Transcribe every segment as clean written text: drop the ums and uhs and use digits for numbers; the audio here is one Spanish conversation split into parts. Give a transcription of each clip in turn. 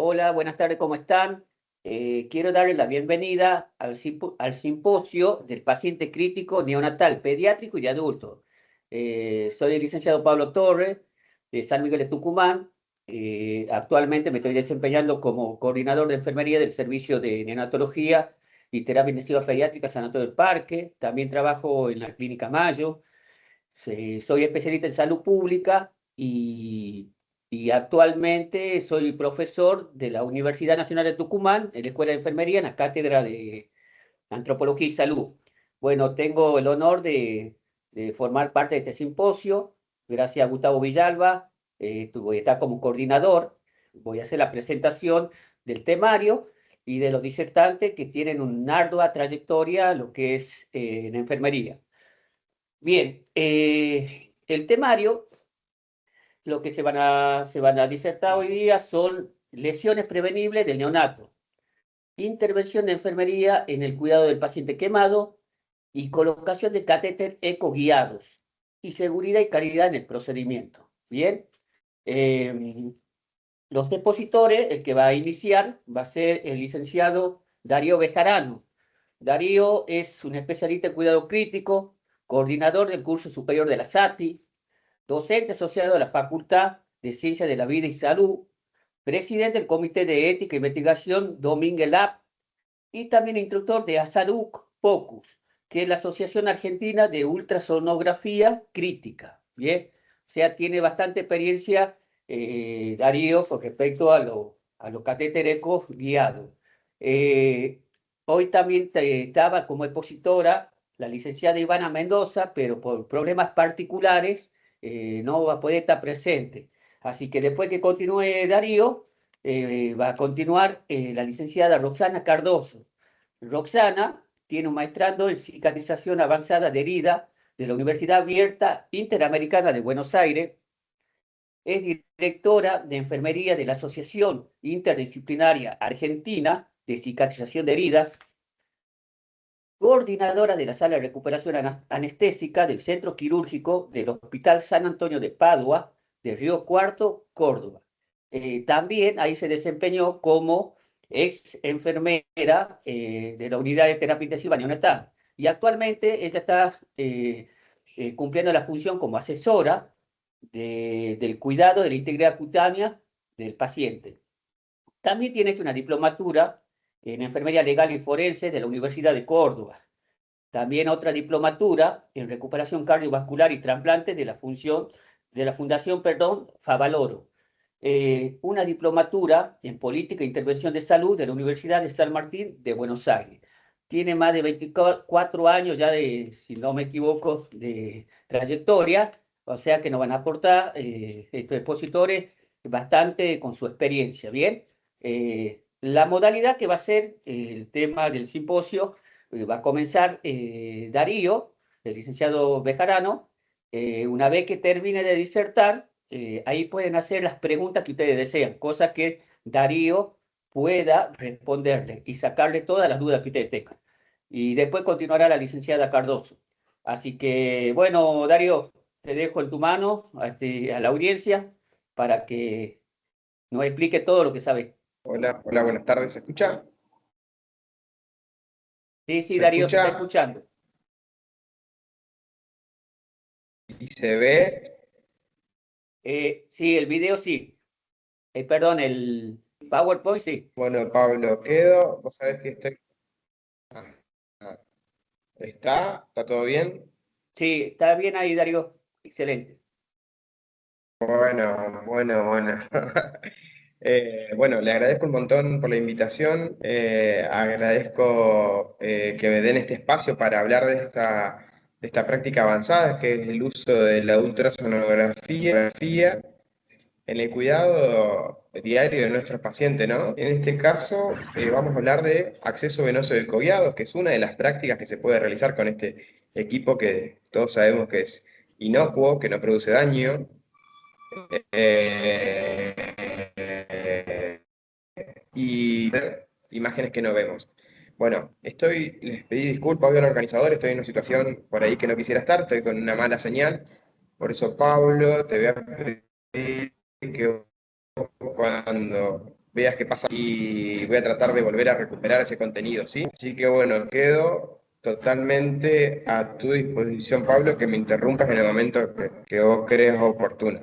Hola, buenas tardes, ¿cómo están? Quiero darles la bienvenida al simposio del paciente crítico neonatal, pediátrico y de adulto. Soy el licenciado Pablo Torres, de San Miguel de Tucumán. Actualmente me estoy desempeñando como coordinador de enfermería del servicio de neonatología y terapia intensiva pediátrica San Antonio del Parque. También trabajo en la Clínica Mayo. Soy especialista en salud pública y actualmente soy profesor de la Universidad Nacional de Tucumán, en la Escuela de Enfermería, en la Cátedra de Antropología y Salud. Bueno, tengo el honor de formar parte de este simposio, gracias a Gustavo Villalba. Voy a estar como coordinador. Voy a hacer la presentación del temario y de los disertantes que tienen una ardua trayectoria, lo que es en enfermería. Bien, el temario, lo que se van a disertar hoy día son lesiones prevenibles del neonato, intervención de enfermería en el cuidado del paciente quemado y colocación de catéter eco guiados y seguridad y calidad en el procedimiento. Bien, eh, los expositores, el que va a iniciar va a ser el licenciado Darío Bejarano. Darío es un especialista en cuidado crítico, coordinador del curso superior de la SATI, docente asociado a la Facultad de Ciencias de la Vida y Salud, presidente del Comité de Ética e Investigación Domínguez Lab y también instructor de ASARUC POCUS, que es la Asociación Argentina de Ultrasonografía Crítica. Bien, o sea, tiene bastante experiencia Darío con respecto a los catéteres guiados. Eh, Hoy también estaba como expositora la licenciada Ivana Mendoza, pero por problemas particulares no va a poder estar presente. Así que después que continúe Darío, va a continuar la licenciada Roxana Cardoso. Roxana tiene un maestrado en cicatrización avanzada de herida de la Universidad Abierta Interamericana de Buenos Aires. Es directora de enfermería de la Asociación Interdisciplinaria Argentina de Cicatrización de Heridas, coordinadora de la sala de recuperación anestésica del Centro Quirúrgico del Hospital San Antonio de Padua, de Río Cuarto, Córdoba. También ahí se desempeñó como ex enfermera de la unidad de terapia intensiva neonatal. Y actualmente ella está cumpliendo la función como asesora del cuidado de la integridad cutánea del paciente. También tiene hecho una diplomatura en enfermería legal y forense de la Universidad de Córdoba. También otra diplomatura en recuperación cardiovascular y trasplante de la Fundación Favaloro. Una diplomatura en política e intervención de salud de la Universidad de San Martín de Buenos Aires. Tiene más de 24 años ya si no me equivoco, de trayectoria, o sea que nos van a aportar estos expositores bastante con su experiencia. Bien, la modalidad que va a ser el tema del simposio va a comenzar Darío, el licenciado Bejarano. Una vez que termine de disertar, ahí pueden hacer las preguntas que ustedes desean, cosa que Darío pueda responderle y sacarle todas las dudas que ustedes tengan. Y después continuará la licenciada Cardoso. Así que, bueno, Darío, te dejo en tu mano a la audiencia para que nos explique todo lo que sabe. Hola, hola, buenas tardes. ¿Se escucha? Sí, sí, ¿Se Darío, se está escucha escuchando. y se ve? Sí, el video sí. Perdón, el PowerPoint sí. Bueno, Pablo, quedo. Vos sabés que estoy. Ah, ah, ¿Está todo bien? Sí, está bien ahí, Darío. Excelente. Bueno, bueno, bueno. Bueno, le agradezco un montón por la invitación. Agradezco que me den este espacio para hablar de esta práctica avanzada, que es el uso de la ultrasonografía en el cuidado diario de nuestros pacientes, ¿no? En este caso, vamos a hablar de acceso venoso de cobiados, que es una de las prácticas que se puede realizar con este equipo que todos sabemos que es inocuo, que no produce daño. Y imágenes que no vemos. Bueno, les pedí disculpas hoy al organizador, estoy en una situación por ahí que no quisiera estar, estoy con una mala señal. Por eso, Pablo, te voy a pedir que cuando veas qué pasa y voy a tratar de volver a recuperar ese contenido, ¿sí? Así que bueno, quedo totalmente a tu disposición, Pablo, que me interrumpas en el momento que vos creas oportuno.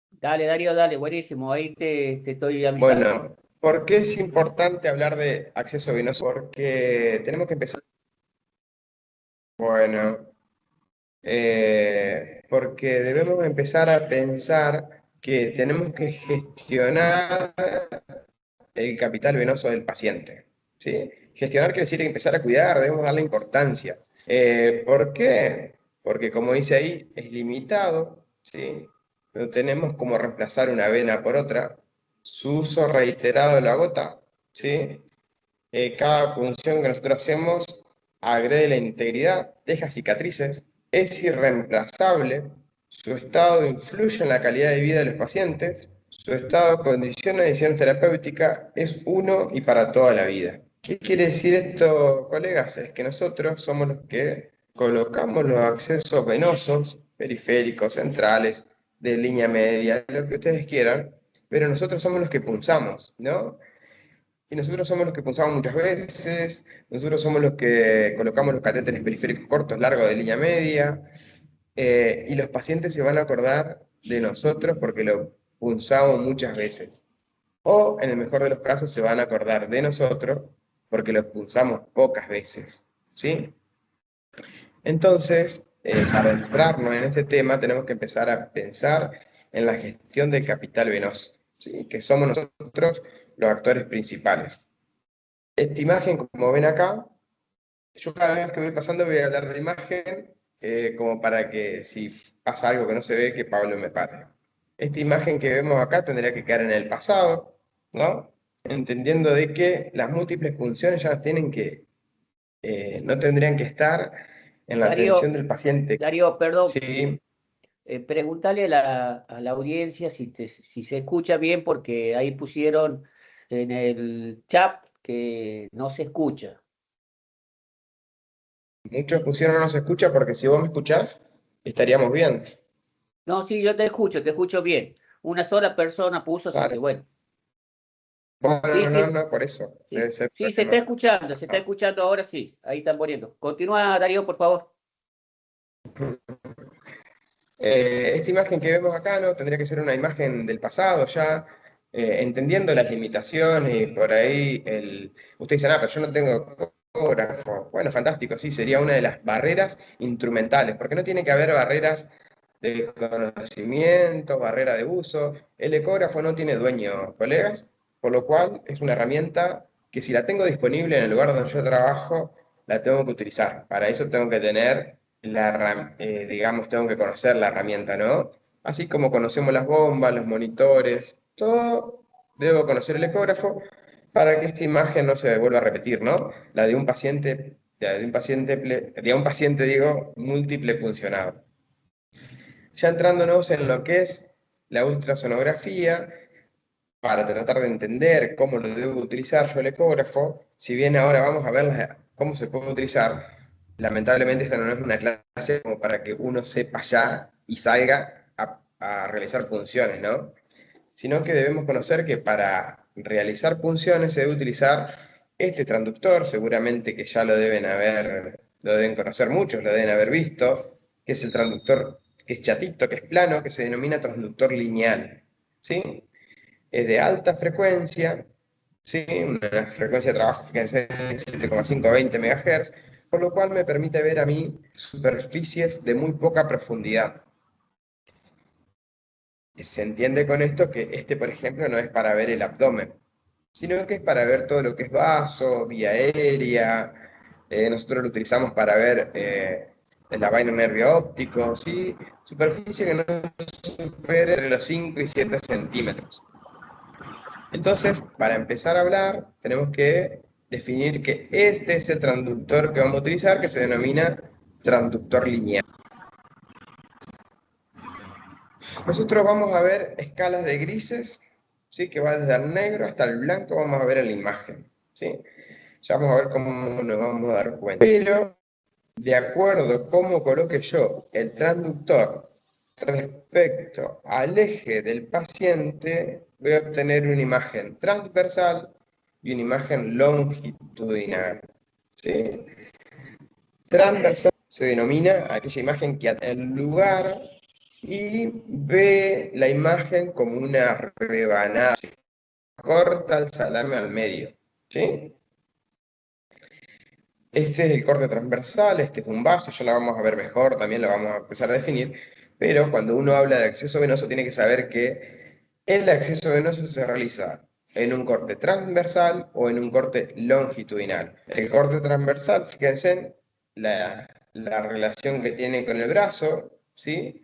Dale, Darío, dale, buenísimo, ahí te estoy avisando. Bueno, ¿por qué es importante hablar de acceso venoso? Porque tenemos que empezar, bueno, porque debemos empezar a pensar que tenemos que gestionar el capital venoso del paciente, ¿sí? Gestionar quiere decir empezar a cuidar, debemos darle importancia. ¿Por qué? Porque como dice ahí, es limitado, ¿sí? No tenemos como reemplazar una vena por otra. Su uso reiterado lo agota, ¿sí? Cada punción que nosotros hacemos agrede la integridad, deja cicatrices, es irreemplazable, su estado influye en la calidad de vida de los pacientes, su estado condiciona la decisión terapéutica, es uno y para toda la vida. ¿Qué quiere decir esto, colegas? Es que nosotros somos los que colocamos los accesos venosos, periféricos, centrales, de línea media, lo que ustedes quieran, pero nosotros somos los que punzamos, ¿no? Y nosotros somos los que punzamos muchas veces, nosotros somos los que colocamos los catéteres periféricos cortos, largos de línea media, y los pacientes se van a acordar de nosotros porque lo punzamos muchas veces. O, en el mejor de los casos, se van a acordar de nosotros porque lo punzamos pocas veces. ¿Sí? Entonces, para entrarnos en este tema, tenemos que empezar a pensar en la gestión del capital venoso, ¿sí? Que somos nosotros los actores principales. Esta imagen, como ven acá, yo cada vez que voy pasando voy a hablar de imagen, como para que si pasa algo que no se ve, que Pablo me pare. Esta imagen que vemos acá tendría que quedar en el pasado, ¿no? Entendiendo de que las múltiples funciones ya no tendrían que estar en la atención Darío, del paciente. Darío, perdón, Sí, pregúntale a la audiencia si se escucha bien, porque ahí pusieron en el chat que no se escucha. muchos pusieron no se escucha porque si vos me escuchás, estaríamos bien. No, sí, yo te escucho bien. Una sola persona puso, así que Vale. bueno. Sí, Bueno, no, sí, no, por eso. Debe sí, ser sí, problema. se está escuchando ahora sí. Ahí están poniendo. Continúa, Darío, por favor. Esta imagen que vemos acá, ¿no? Tendría que ser una imagen del pasado ya, entendiendo las limitaciones y por ahí usted dice, pero yo no tengo ecógrafo. Bueno, fantástico, sí, sería una de las barreras instrumentales, porque no tiene que haber barreras de conocimiento, barrera de uso. El ecógrafo no tiene dueño, colegas, por lo cual es una herramienta que si la tengo disponible en el lugar donde yo trabajo, la tengo que utilizar. Para eso tengo que tener digamos, tengo que conocer la herramienta, ¿no? Así como conocemos las bombas, los monitores, todo, debo conocer el ecógrafo para que esta imagen no se vuelva a repetir, ¿no? La de un paciente, digo, múltiple puncionado. Ya entrándonos en lo que es la ultrasonografía, para tratar de entender cómo lo debo utilizar yo el ecógrafo, si bien ahora vamos a ver cómo se puede utilizar, lamentablemente esta no es una clase como para que uno sepa ya y salga a realizar funciones, ¿no? Sino que debemos conocer que para realizar funciones se debe utilizar este transductor, seguramente que ya lo deben conocer muchos, lo deben haber visto, que es el transductor que es chatito, que es plano, que se denomina transductor lineal, ¿sí? Es de alta frecuencia, ¿sí? Una frecuencia de trabajo que es 7,520 MHz, por lo cual me permite ver a mí superficies de muy poca profundidad. Se entiende con esto que este, por ejemplo, no es para ver el abdomen, sino que es para ver todo lo que es vaso, vía aérea. Nosotros lo utilizamos para ver la vaina nervio óptico, ¿sí? Superficie que no supere entre los 5 y 7 centímetros. Entonces, para empezar a hablar, tenemos que definir que este es el transductor que vamos a utilizar, que se denomina transductor lineal. Nosotros vamos a ver escalas de grises, ¿sí? Que va desde el negro hasta el blanco, vamos a ver en la imagen, ¿sí? Ya vamos a ver cómo nos vamos a dar cuenta. Pero, de acuerdo a cómo coloque yo el transductor respecto al eje del paciente, voy a obtener una imagen transversal y una imagen longitudinal. ¿Sí? Transversal se denomina aquella imagen que atiende el lugar y ve la imagen como una rebanada, ¿sí? Corta el salame al medio. ¿Sí? Este es el corte transversal, este es un vaso, ya lo vamos a ver mejor, también lo vamos a empezar a definir, pero cuando uno habla de acceso venoso tiene que saber que el acceso venoso se realiza en un corte transversal o en un corte longitudinal. El corte transversal, fíjense en la relación que tiene con el brazo, ¿sí?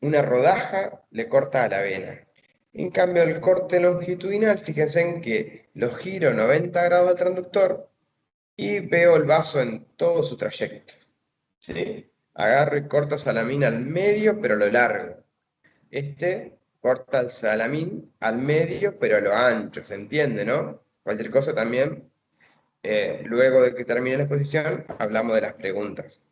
Una rodaja le corta a la vena. En cambio, el corte longitudinal, fíjense en que lo giro 90 grados al transductor y veo el vaso en todo su trayecto. ¿Sí? Agarro y corto salamín al medio, pero a lo largo. Este corta el salamín al medio, pero a lo ancho, ¿se entiende, no? Cualquier cosa también, luego de que termine la exposición, hablamos de las preguntas.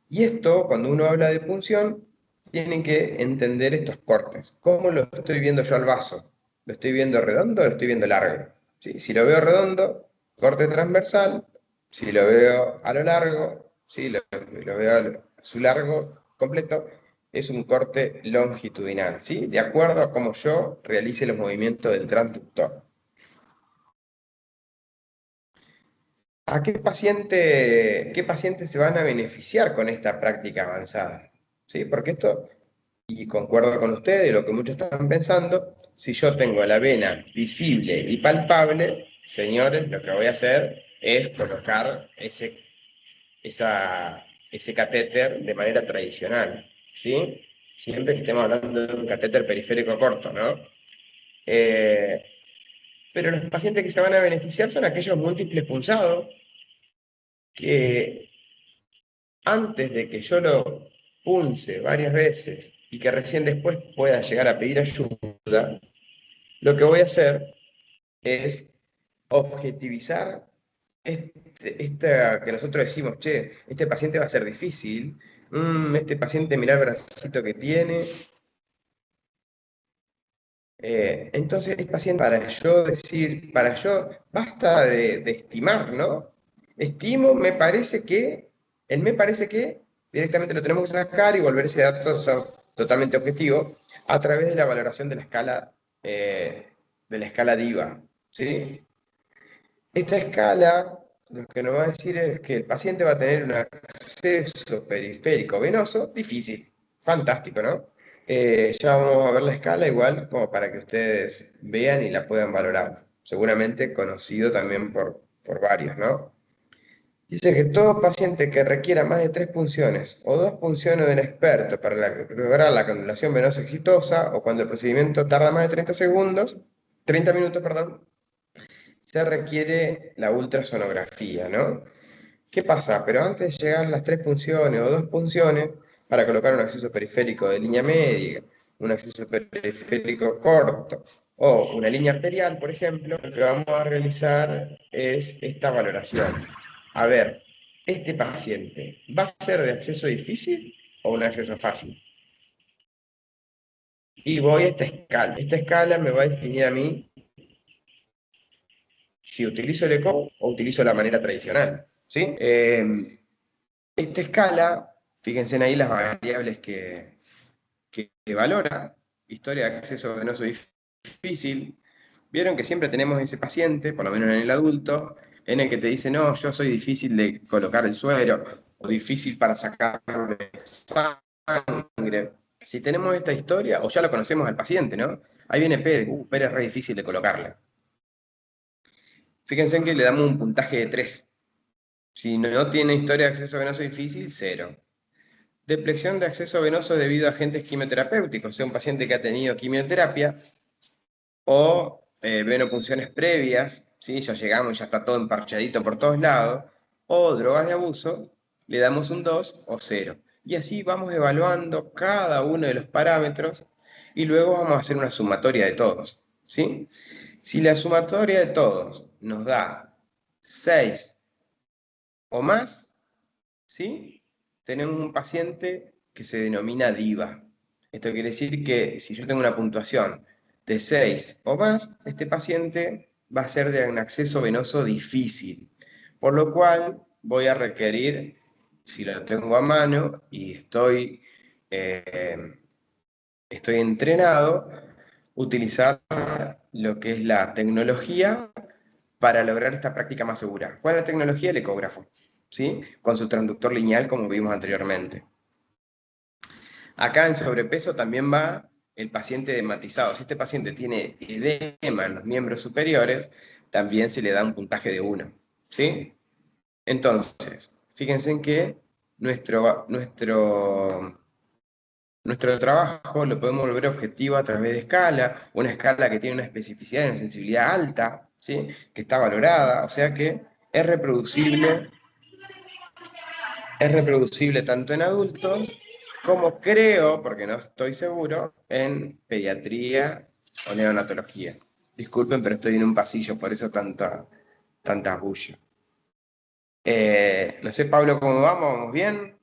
Y esto, cuando uno habla de punción, tienen que entender estos cortes. ¿Cómo lo estoy viendo yo al vaso? ¿Lo estoy viendo redondo o lo estoy viendo largo? ¿Sí? Si lo veo redondo, corte transversal. Si lo veo a lo largo, si lo veo a su largo completo, es un corte longitudinal, ¿sí? De acuerdo a cómo yo realice los movimientos del transductor. ¿A qué pacientes se van a beneficiar con esta práctica avanzada? ¿Sí? Porque esto, y concuerdo con ustedes, lo que muchos están pensando, si yo tengo la vena visible y palpable, señores, lo que voy a hacer es colocar ese catéter de manera tradicional, ¿sí? Siempre que estemos hablando de un catéter periférico corto, ¿no? Pero los pacientes que se van a beneficiar son aquellos múltiples punzados que antes de que yo lo punce varias veces y que recién después pueda llegar a pedir ayuda, lo que voy a hacer es objetivizar esta que nosotros decimos, che, este paciente va a ser difícil, este paciente mirá el bracito que tiene. Entonces es paciente para yo decir, para yo, basta de estimar, ¿no? Estimo, me parece que, directamente lo tenemos que sacar y volver ese dato totalmente objetivo a través de la valoración de la escala DIVA, ¿sí? Esta escala, lo que nos va a decir es que el paciente va a tener un acceso periférico venoso difícil. Fantástico, ¿no? Ya vamos a ver la escala igual como para que ustedes vean y la puedan valorar. Seguramente conocido también por varios, ¿no? Dice que todo paciente que requiera más de 3 punciones o 2 punciones de un experto para lograr la canulación venosa exitosa o cuando el procedimiento tarda más de 30 minutos, perdón, se requiere la ultrasonografía, ¿no? ¿Qué pasa? Pero antes de llegar a las 3 punciones o 2 punciones, para colocar un acceso periférico de línea media, un acceso periférico corto o una línea arterial, por ejemplo, lo que vamos a realizar es esta valoración. A ver, ¿este paciente va a ser de acceso difícil o un acceso fácil? Y voy a esta escala. Esta escala me va a definir a mí si utilizo el ECO o utilizo la manera tradicional, ¿sí? Esta escala, fíjense ahí las variables que valora, historia de acceso venoso difícil. Vieron que siempre tenemos ese paciente, por lo menos en el adulto, en el que te dice, no, yo soy difícil de colocar el suero, o difícil para sacar sangre. Si tenemos esta historia, o ya lo conocemos al paciente, ¿no? Ahí viene Pérez, Pérez es re difícil de colocarle. Fíjense en que le damos un puntaje de 3. Si no tiene historia de acceso venoso difícil, 0. Depleción de acceso venoso debido a agentes quimioterapéuticos, sea un paciente que ha tenido quimioterapia o venopunciones previas, ¿sí? Ya llegamos, ya está todo emparchadito por todos lados, o drogas de abuso, le damos un 2 o 0. Y así vamos evaluando cada uno de los parámetros y luego vamos a hacer una sumatoria de todos, ¿sí? Si la sumatoria de todos nos da 6 o más, ¿sí? Tenemos un paciente que se denomina DIVA. Esto quiere decir que si yo tengo una puntuación de 6 o más, este paciente va a ser de un acceso venoso difícil, por lo cual voy a requerir, si lo tengo a mano y estoy entrenado, utilizar lo que es la tecnología para lograr esta práctica más segura. ¿Cuál es la tecnología? El ecógrafo, ¿sí? Con su transductor lineal, como vimos anteriormente. Acá en sobrepeso también va el paciente hematizado. Si este paciente tiene edema en los miembros superiores, también se le da un puntaje de 1, ¿sí? Entonces, fíjense en que nuestro trabajo lo podemos volver objetivo a través de escala, una escala que tiene una especificidad y una sensibilidad alta, ¿sí? Que está valorada, o sea que es reproducible tanto en adultos como creo, porque no estoy seguro, en pediatría o neonatología. Disculpen, pero estoy en un pasillo, por eso tanta bulla. No sé, Pablo, ¿cómo vamos? ¿Vamos bien?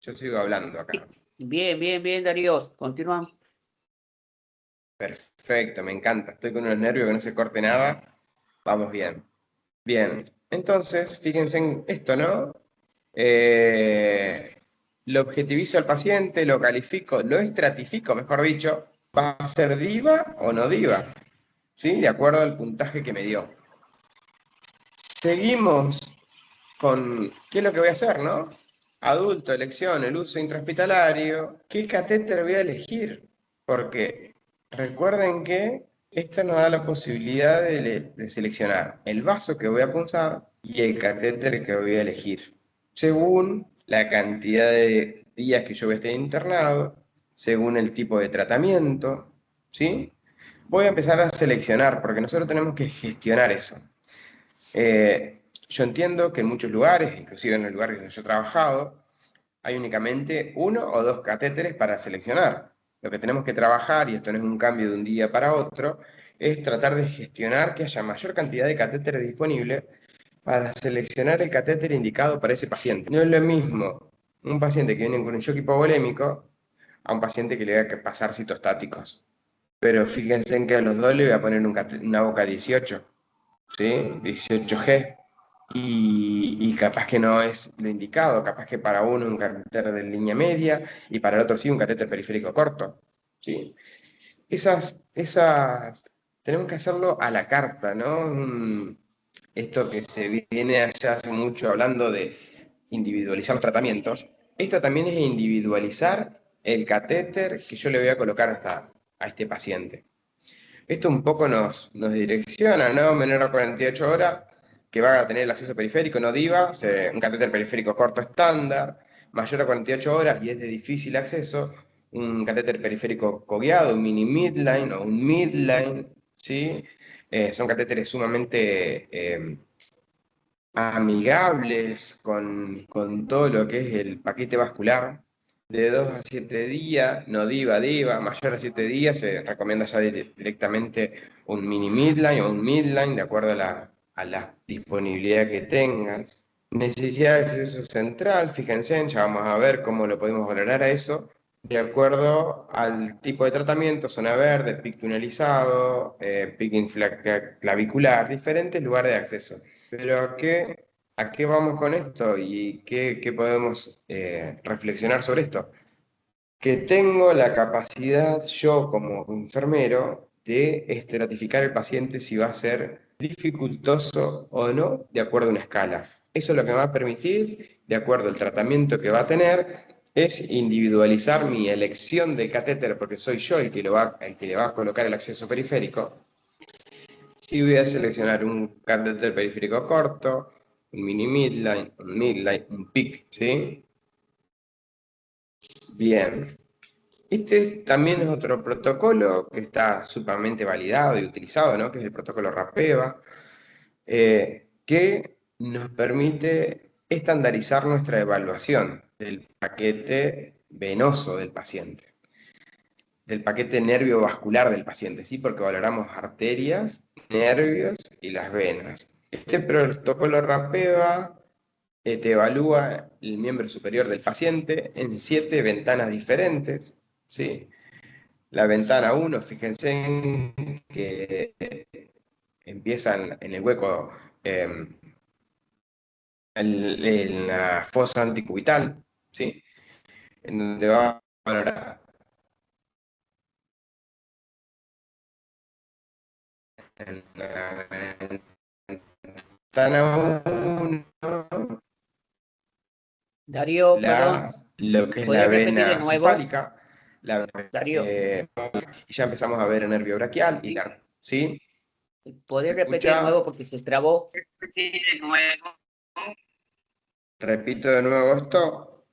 Yo sigo hablando acá. Bien, bien, bien, Darío. Continuamos. Perfecto, me encanta. Estoy con unos nervios que no se corte nada. Vamos bien. Bien, entonces, fíjense en esto, ¿no? Lo objetivizo al paciente, lo califico, lo estratifico, mejor dicho, ¿va a ser diva o no diva? ¿Sí? De acuerdo al puntaje que me dio. Seguimos con, ¿qué es lo que voy a hacer, no? Adulto, elección, el uso intrahospitalario. ¿Qué catéter voy a elegir? Porque recuerden que esto nos da la posibilidad de seleccionar el vaso que voy a punzar y el catéter que voy a elegir, según la cantidad de días que yo voy a estar internado, según el tipo de tratamiento, ¿sí? Voy a empezar a seleccionar, porque nosotros tenemos que gestionar eso. Yo entiendo que en muchos lugares, inclusive en el lugar donde yo he trabajado, hay únicamente 1 o 2 catéteres para seleccionar. Lo que tenemos que trabajar, y esto no es un cambio de un día para otro, es tratar de gestionar que haya mayor cantidad de catéteres disponibles para seleccionar el catéter indicado para ese paciente. No es lo mismo un paciente que viene con un shock hipovolémico a un paciente que le va a pasar citostáticos. Pero fíjense en que a los dos le voy a poner una boca 18, ¿sí? 18G. Y capaz que no es lo indicado, capaz que para uno un catéter de línea media y para el otro sí un catéter periférico corto, ¿sí? Tenemos que hacerlo a la carta, ¿no? Esto que se viene allá hace mucho hablando de individualizar los tratamientos, esto también es individualizar el catéter que yo le voy a colocar a este paciente. Esto un poco nos direcciona, ¿no? Menor a 48 horas, que va a tener el acceso periférico, no DIVA, un catéter periférico corto estándar, mayor a 48 horas y es de difícil acceso, un catéter periférico cogueado, un mini midline o un midline, ¿sí? Son catéteres sumamente amigables con todo lo que es el paquete vascular. De 2 a 7 días, no diva, mayor a 7 días, se recomienda ya directamente un mini midline o un midline, de acuerdo a la disponibilidad que tengan. Necesidad de acceso central, fíjense, ya vamos a ver cómo lo podemos valorar a eso, de acuerdo al tipo de tratamiento, zona verde, PIC tunelizado, PIC clavicular, diferentes lugares de acceso. Pero ¿a qué vamos con esto? ¿Y qué podemos reflexionar sobre esto? Que tengo la capacidad yo como enfermero de estratificar el paciente si va a ser dificultoso o no, de acuerdo a una escala. Eso es lo que me va a permitir, de acuerdo al tratamiento que va a tener, es individualizar mi elección de catéter, porque soy yo el que le va a colocar el acceso periférico. Si voy a seleccionar un catéter periférico corto, un mini midline, un PIC, ¿sí? Bien. Este también es otro protocolo que está sumamente validado y utilizado, ¿no? Que es el protocolo RAPEVA, que nos permite estandarizar nuestra evaluación del paquete venoso del paciente, del paquete nerviovascular del paciente, ¿sí? Porque valoramos arterias, nervios y las venas. Este protocolo RAPEVA te evalúa el miembro superior del paciente en 7 ventanas diferentes, ¿sí? La ventana 1, fíjense en que empiezan en el hueco, en la fosa anticubital, ¿sí? En donde va a valorar en la ventana 1 Darío, perdón, lo que es la ¿podés repetir de vena nuevo? cefálica, Darío, y ya empezamos a ver el nervio braquial, ¿sí? ¿podés ¿Se repetir de nuevo escucha? porque se trabó? Repito de nuevo esto,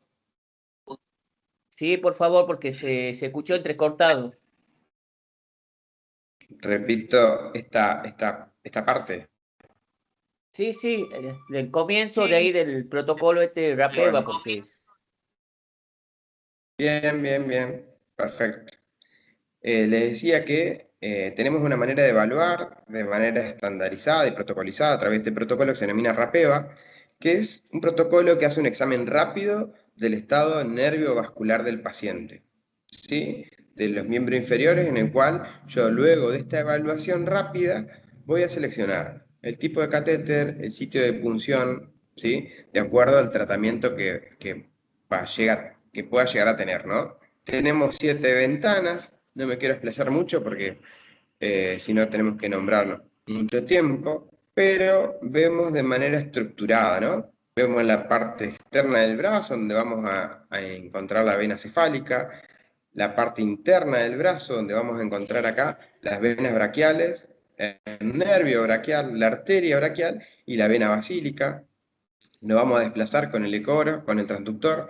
Sí, por favor, porque se escuchó entrecortado. repito esta parte. Sí, sí, del comienzo de ahí del protocolo este Rapeva, Bueno, porque bien, bien, bien, perfecto. Les decía que tenemos una manera de evaluar de manera estandarizada y protocolizada a través de este protocolo que se denomina RAPEVA, que es un protocolo que hace un examen rápido del estado nerviovascular del paciente, ¿sí? De los miembros inferiores, en el cual yo luego de esta evaluación rápida voy a seleccionar el tipo de catéter, el sitio de punción, ¿sí? De acuerdo al tratamiento que pueda llegar a tener, ¿no? Tenemos 7 ventanas, no me quiero explayar mucho porque si no tenemos que nombrarnos mucho tiempo, pero vemos de manera estructurada, ¿no? Vemos la parte externa del brazo, donde vamos a encontrar la vena cefálica, la parte interna del brazo, donde vamos a encontrar acá las venas braquiales, el nervio braquial, la arteria braquial y la vena basílica. Nos vamos a desplazar con el ecoro, con el transductor,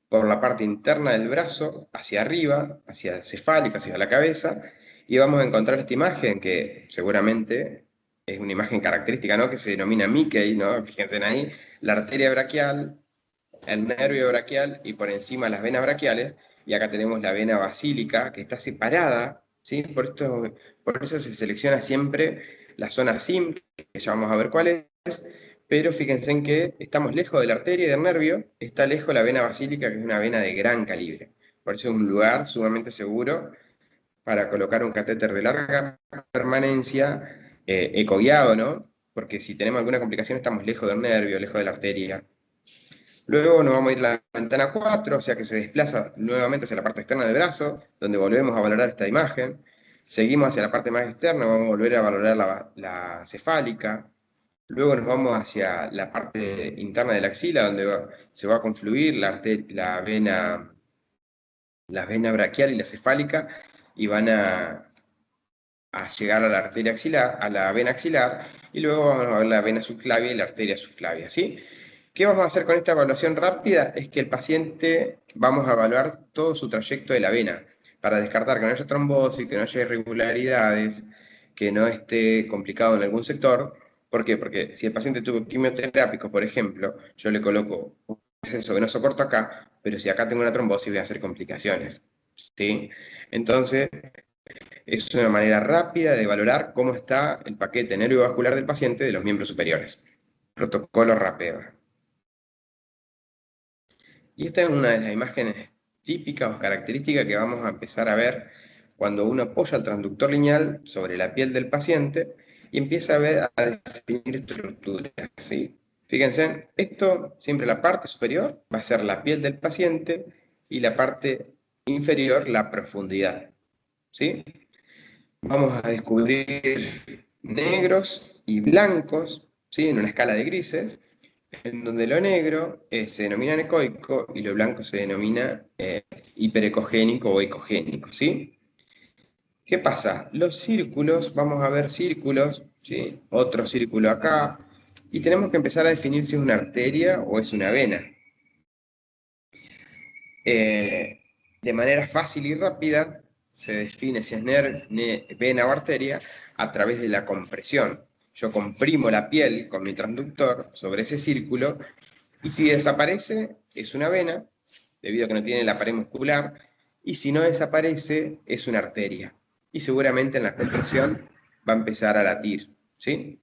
por la parte interna del brazo, hacia arriba, hacia el cefálico, hacia la cabeza, y vamos a encontrar esta imagen que seguramente es una imagen característica, ¿no? Que se denomina Mickey, ¿no? Fíjense en ahí, la arteria braquial, el nervio braquial y por encima las venas braquiales, y acá tenemos la vena basílica que está separada, ¿sí? Por eso se selecciona siempre la zona SIM, que ya vamos a ver cuál es, pero fíjense en que estamos lejos de la arteria y del nervio, está lejos la vena basílica, que es una vena de gran calibre. Por eso es un lugar sumamente seguro para colocar un catéter de larga permanencia, ecoguiado, ¿no? Porque si tenemos alguna complicación estamos lejos del nervio, lejos de la arteria. Luego nos vamos a ir a la ventana 4, o sea que se desplaza nuevamente hacia la parte externa del brazo, donde volvemos a valorar esta imagen. Seguimos hacia la parte más externa, vamos a volver a valorar la cefálica. Luego nos vamos hacia la parte interna de la axila, donde se va a confluir la vena braquial y la cefálica, y van a llegar a la arteria axilar, a la vena axilar, y luego vamos a ver la vena subclavia y la arteria subclavia, ¿sí? ¿Qué vamos a hacer con esta evaluación rápida? Es que el paciente, vamos a evaluar todo su trayecto de la vena, para descartar que no haya trombosis, que no haya irregularidades, que no esté complicado en algún sector. ¿Por qué? Porque si el paciente tuvo quimioterápicos, por ejemplo, yo le coloco un acceso venoso corto acá, pero si acá tengo una trombosis voy a hacer complicaciones, ¿sí? Entonces, es una manera rápida de valorar cómo está el paquete nerviovascular del paciente de los miembros superiores. Protocolo RAPEVA. Y esta es una de las imágenes típicas o características que vamos a empezar a ver cuando uno apoya el transductor lineal sobre la piel del paciente y empieza a definir estructuras, ¿sí? Fíjense, esto, siempre la parte superior va a ser la piel del paciente y la parte inferior la profundidad, ¿sí? Vamos a descubrir negros y blancos, ¿sí? En una escala de grises, en donde lo negro se denomina anecoico y lo blanco se denomina hiperecogénico o ecogénico, ¿sí? ¿Qué pasa? Los círculos, vamos a ver círculos, ¿sí? Otro círculo acá, y tenemos que empezar a definir si es una arteria o es una vena. De manera fácil y rápida se define si es vena o arteria a través de la compresión. Yo comprimo la piel con mi transductor sobre ese círculo y si desaparece es una vena, debido a que no tiene la pared muscular, y si no desaparece es una arteria. Y seguramente en la compresión va a empezar a latir, ¿sí?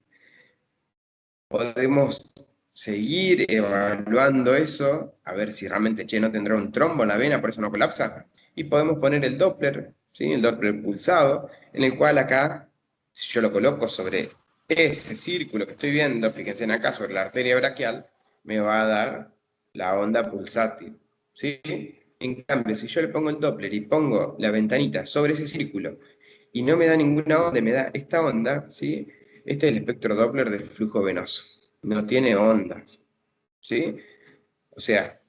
Podemos seguir evaluando eso, a ver si realmente, che, no tendrá un trombo en la vena, por eso no colapsa. Y podemos poner el Doppler, ¿sí? El Doppler pulsado, en el cual acá, si yo lo coloco sobre ese círculo que estoy viendo, fíjense en acá sobre la arteria braquial, me va a dar la onda pulsátil, ¿sí? En cambio, si yo le pongo el Doppler y pongo la ventanita sobre ese círculo y no me da ninguna onda, me da esta onda, ¿sí? Este es el espectro Doppler del flujo venoso. No tiene ondas, ¿sí? O sea,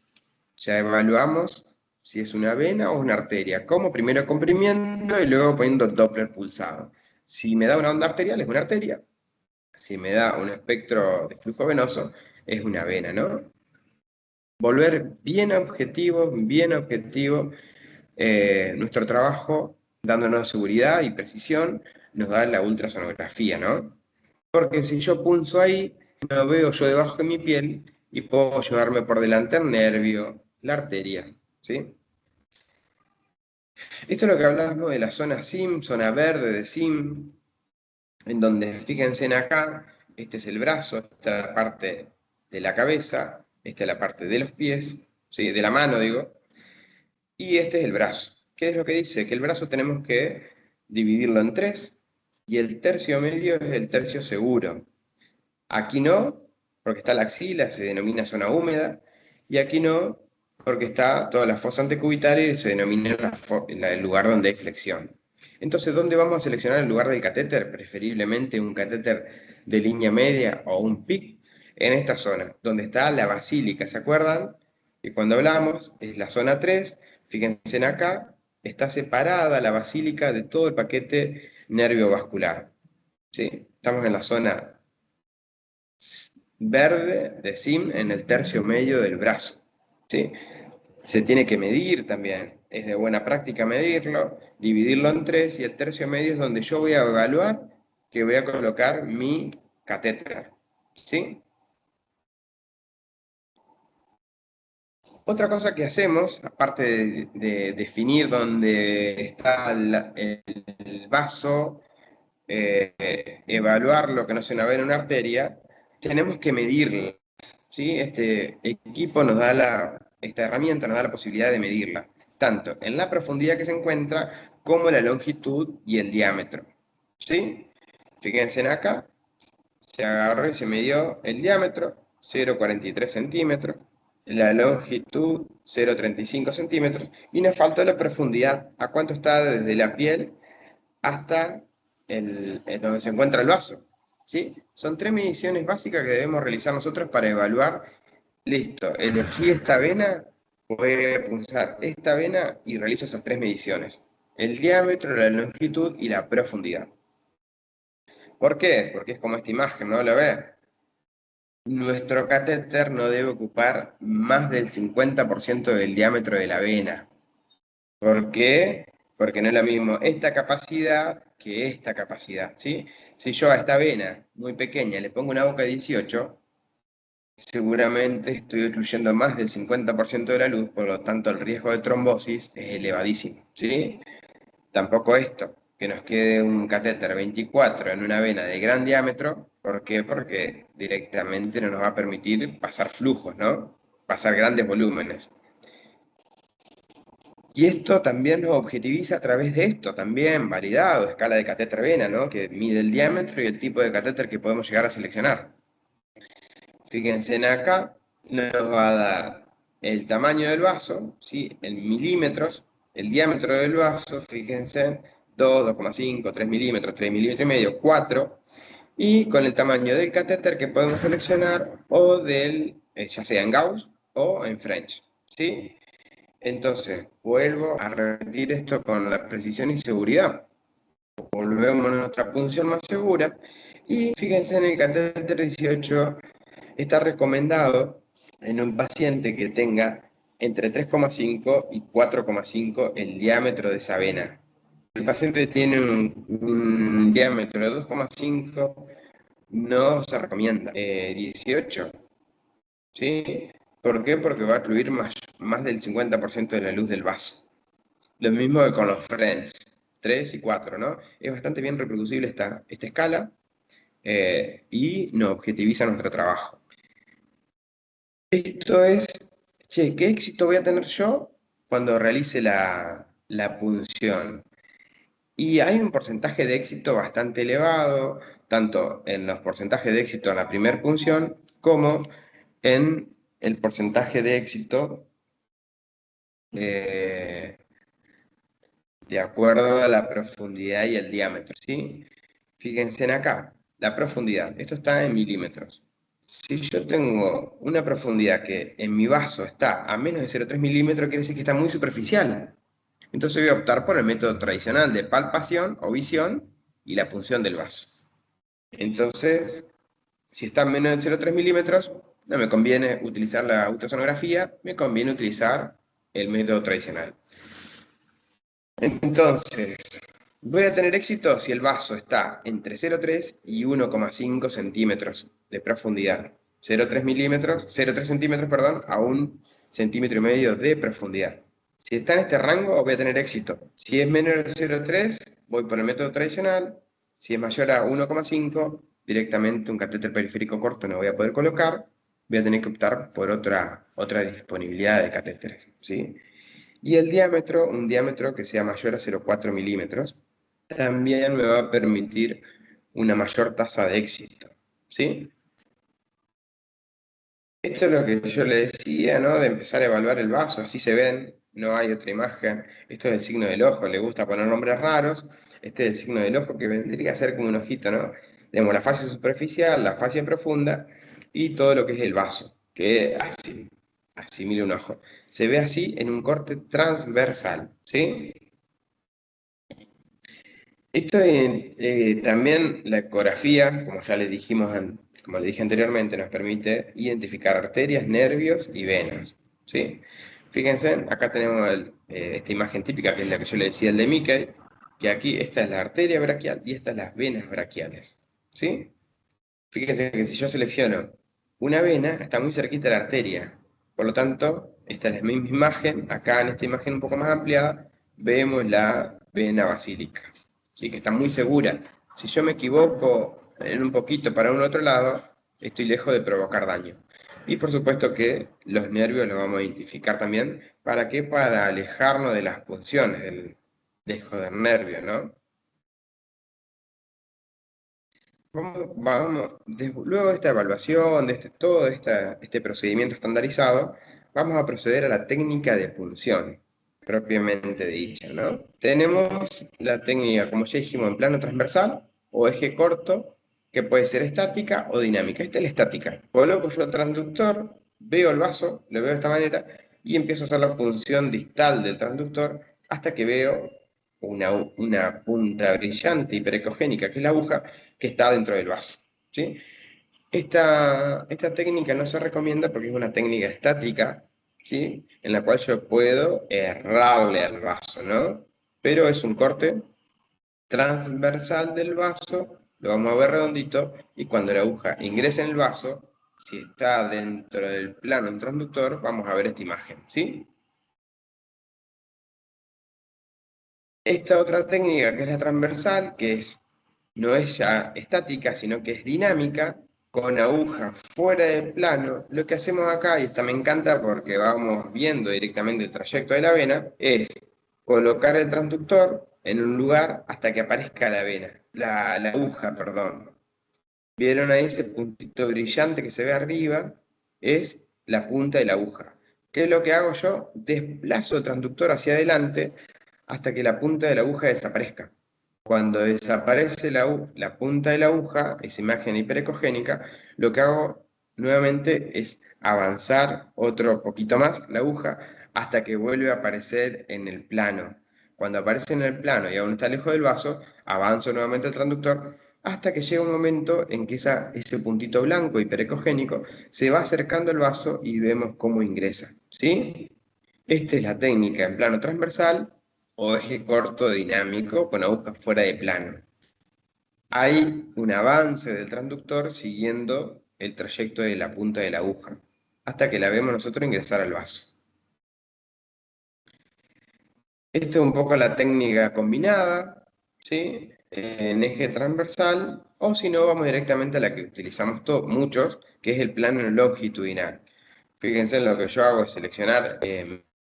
ya evaluamos si es una vena o una arteria. ¿Cómo? Primero comprimiendo y luego poniendo Doppler pulsado. Si me da una onda arterial, es una arteria. Si me da un espectro de flujo venoso, es una vena, ¿no? Volver bien objetivo, nuestro trabajo, dándonos seguridad y precisión, nos da la ultrasonografía, ¿no? Porque si yo punzo ahí, no veo yo debajo de mi piel y puedo llevarme por delante el nervio, la arteria, ¿sí? Esto es lo que hablábamos de la zona SIM, zona verde de SIM, en donde, fíjense en acá, este es el brazo, esta es la parte de la cabeza, esta es la parte de los pies, ¿sí? De la mano, digo, y este es el brazo. ¿Qué es lo que dice? Que el brazo tenemos que dividirlo en tres, y el tercio medio es el tercio seguro. Aquí no, porque está la axila, se denomina zona húmeda, y aquí no, porque está toda la fosa antecubital y se denomina el lugar donde hay flexión. Entonces, ¿dónde vamos a seleccionar el lugar del catéter? Preferiblemente un catéter de línea media o un PIC en esta zona, donde está la basílica, ¿se acuerdan? Y cuando hablamos, es la zona 3, fíjense en acá, está separada la basílica de todo el paquete nerviovascular, ¿sí? Estamos en la zona verde de SIM en el tercio medio del brazo, ¿sí? Se tiene que medir también, es de buena práctica medirlo, dividirlo en tres y el tercio medio es donde yo voy a evaluar que voy a colocar mi catéter, ¿sí? Otra cosa que hacemos, aparte de definir dónde está el vaso, evaluar lo que no se ve en una arteria, tenemos que medirlas, ¿sí? Este equipo nos da esta herramienta nos da la posibilidad de medirla, tanto en la profundidad que se encuentra como la longitud y el diámetro, ¿sí? Fíjense en acá, se agarró y se midió el diámetro, 0,43 centímetros, la longitud, 0,35 centímetros, y nos faltó la profundidad, a cuánto está desde la piel hasta donde se encuentra el vaso, ¿sí? Son tres mediciones básicas que debemos realizar nosotros para evaluar, listo, elegí esta vena, voy a punzar esta vena y realizo esas tres mediciones, el diámetro, la longitud y la profundidad. ¿Por qué? Porque es como esta imagen, ¿no? ¿Lo ves? Nuestro catéter no debe ocupar más del 50% del diámetro de la vena. ¿Por qué? Porque no es lo mismo esta capacidad que esta capacidad, ¿sí? Si yo a esta vena muy pequeña le pongo una boca de 18, seguramente estoy ocluyendo más del 50% de la luz, por lo tanto el riesgo de trombosis es elevadísimo, ¿sí? Tampoco esto, que nos quede un catéter 24 en una vena de gran diámetro, ¿por qué? Porque directamente no nos va a permitir pasar flujos, ¿no? Pasar grandes volúmenes. Y esto también nos objetiviza a través de esto, también validado, escala de catéter vena, ¿no? Que mide el diámetro y el tipo de catéter que podemos llegar a seleccionar. Fíjense en acá, nos va a dar el tamaño del vaso, ¿sí? En milímetros, el diámetro del vaso, fíjense, 2, 2,5, 3 milímetros, 3 milímetros y medio, 4, y con el tamaño del catéter que podemos seleccionar, o ya sea en Gauss o en French, ¿sí? Entonces, vuelvo a repetir esto con la precisión y seguridad. Volvemos a nuestra punción más segura. Y fíjense en el catéter 18, está recomendado en un paciente que tenga entre 3,5 y 4,5 el diámetro de esa vena. El paciente tiene un diámetro de 2,5, no se recomienda. 18, ¿sí? ¿Por qué? Porque va a incluir más del 50% de la luz del vaso. Lo mismo que con los French, 3 y 4, ¿no? Es bastante bien reproducible esta escala y nos objetiviza nuestro trabajo. Esto es, che, ¿qué éxito voy a tener yo cuando realice la punción? Y hay un porcentaje de éxito bastante elevado, tanto en los porcentajes de éxito en la primera punción como en el porcentaje de éxito eh, de acuerdo a la profundidad y el diámetro, ¿sí? Fíjense en acá, la profundidad, esto está en milímetros. Si yo tengo una profundidad que en mi vaso está a menos de 0,3 milímetros, quiere decir que está muy superficial. Entonces voy a optar por el método tradicional de palpación o visión y la punción del vaso. Entonces, si está en menos de 0,3 milímetros, no me conviene utilizar la ultrasonografía, me conviene utilizar el método tradicional. Entonces, voy a tener éxito si el vaso está entre 0,3 y 1,5 centímetros de profundidad. 0,3 milímetros, 0,3 centímetros, perdón, a 1,5 centímetros de profundidad. Si está en este rango, voy a tener éxito. Si es menor de 0,3, voy por el método tradicional. Si es mayor a 1,5, directamente un catéter periférico corto no voy a poder colocar. Voy a tener que optar por otra disponibilidad de catéteres, ¿sí? Y el diámetro, un diámetro que sea mayor a 0,4 milímetros, también me va a permitir una mayor tasa de éxito, ¿sí? Esto es lo que yo le decía, ¿no? De empezar a evaluar el vaso, así se ven, no hay otra imagen. Esto es el signo del ojo, le gusta poner nombres raros. Este es el signo del ojo que vendría a ser como un ojito, ¿no? Tenemos la fase superficial, la fase profunda y todo lo que es el vaso, que así, asimila un ojo. Se ve así en un corte transversal, ¿sí? Esto también la ecografía, como ya les dijimos, como le dije anteriormente, nos permite identificar arterias, nervios y venas, ¿sí? Fíjense, acá tenemos esta imagen típica, que es la que yo le decía, el de Mickey, que aquí esta es la arteria braquial y estas las venas braquiales, ¿sí? Fíjense que si yo selecciono una vena, está muy cerquita de la arteria. Por lo tanto, esta es la misma imagen. Acá en esta imagen un poco más ampliada, vemos la vena basílica. ¿Sí? Que está muy segura. Si yo me equivoco en un poquito para un otro lado, estoy lejos de provocar daño. Y por supuesto que los nervios los vamos a identificar también. ¿Para qué? Para alejarnos de las punciones, del dejo del nervio, ¿no? Luego de esta evaluación, de todo este procedimiento estandarizado, vamos a proceder a la técnica de punción, propiamente dicha, ¿no? Tenemos la técnica, como ya dijimos, en plano transversal o eje corto, que puede ser estática o dinámica. Esta es la estática. Coloco yo el transductor, veo el vaso, lo veo de esta manera, y empiezo a hacer la punción distal del transductor hasta que veo una punta brillante hiperecogénica, que es la aguja, que está dentro del vaso, ¿sí? Esta técnica no se recomienda porque es una técnica estática, ¿sí? En la cual yo puedo errarle al vaso, ¿no? Pero es un corte transversal del vaso, lo vamos a ver redondito, y cuando la aguja ingrese en el vaso, si está dentro del plano transductor, vamos a ver esta imagen, ¿sí? Esta otra técnica, que es la transversal, no es ya estática, sino que es dinámica, con aguja fuera del plano, lo que hacemos acá, y esta me encanta porque vamos viendo directamente el trayecto de la vena, es colocar el transductor en un lugar hasta que aparezca la vena, la aguja, perdón. ¿Vieron ahí ese puntito brillante que se ve arriba? Es la punta de la aguja. ¿Qué es lo que hago yo? Desplazo el transductor hacia adelante hasta que la punta de la aguja desaparezca. Cuando desaparece la punta de la aguja, esa imagen hiperecogénica, lo que hago nuevamente es avanzar otro poquito más la aguja hasta que vuelve a aparecer en el plano. Cuando aparece en el plano y aún está lejos del vaso, avanzo nuevamente el transductor hasta que llega un momento en que ese puntito blanco hiperecogénico se va acercando al vaso y vemos cómo ingresa, ¿sí? Esta es la técnica en plano transversal o eje corto dinámico con aguja fuera de plano. Hay un avance del transductor siguiendo el trayecto de la punta de la aguja, hasta que la vemos nosotros ingresar al vaso. Esta es un poco la técnica combinada, ¿sí? En eje transversal, o si no, vamos directamente a la que utilizamos muchos, que es el plano longitudinal. Fíjense, lo que yo hago es seleccionar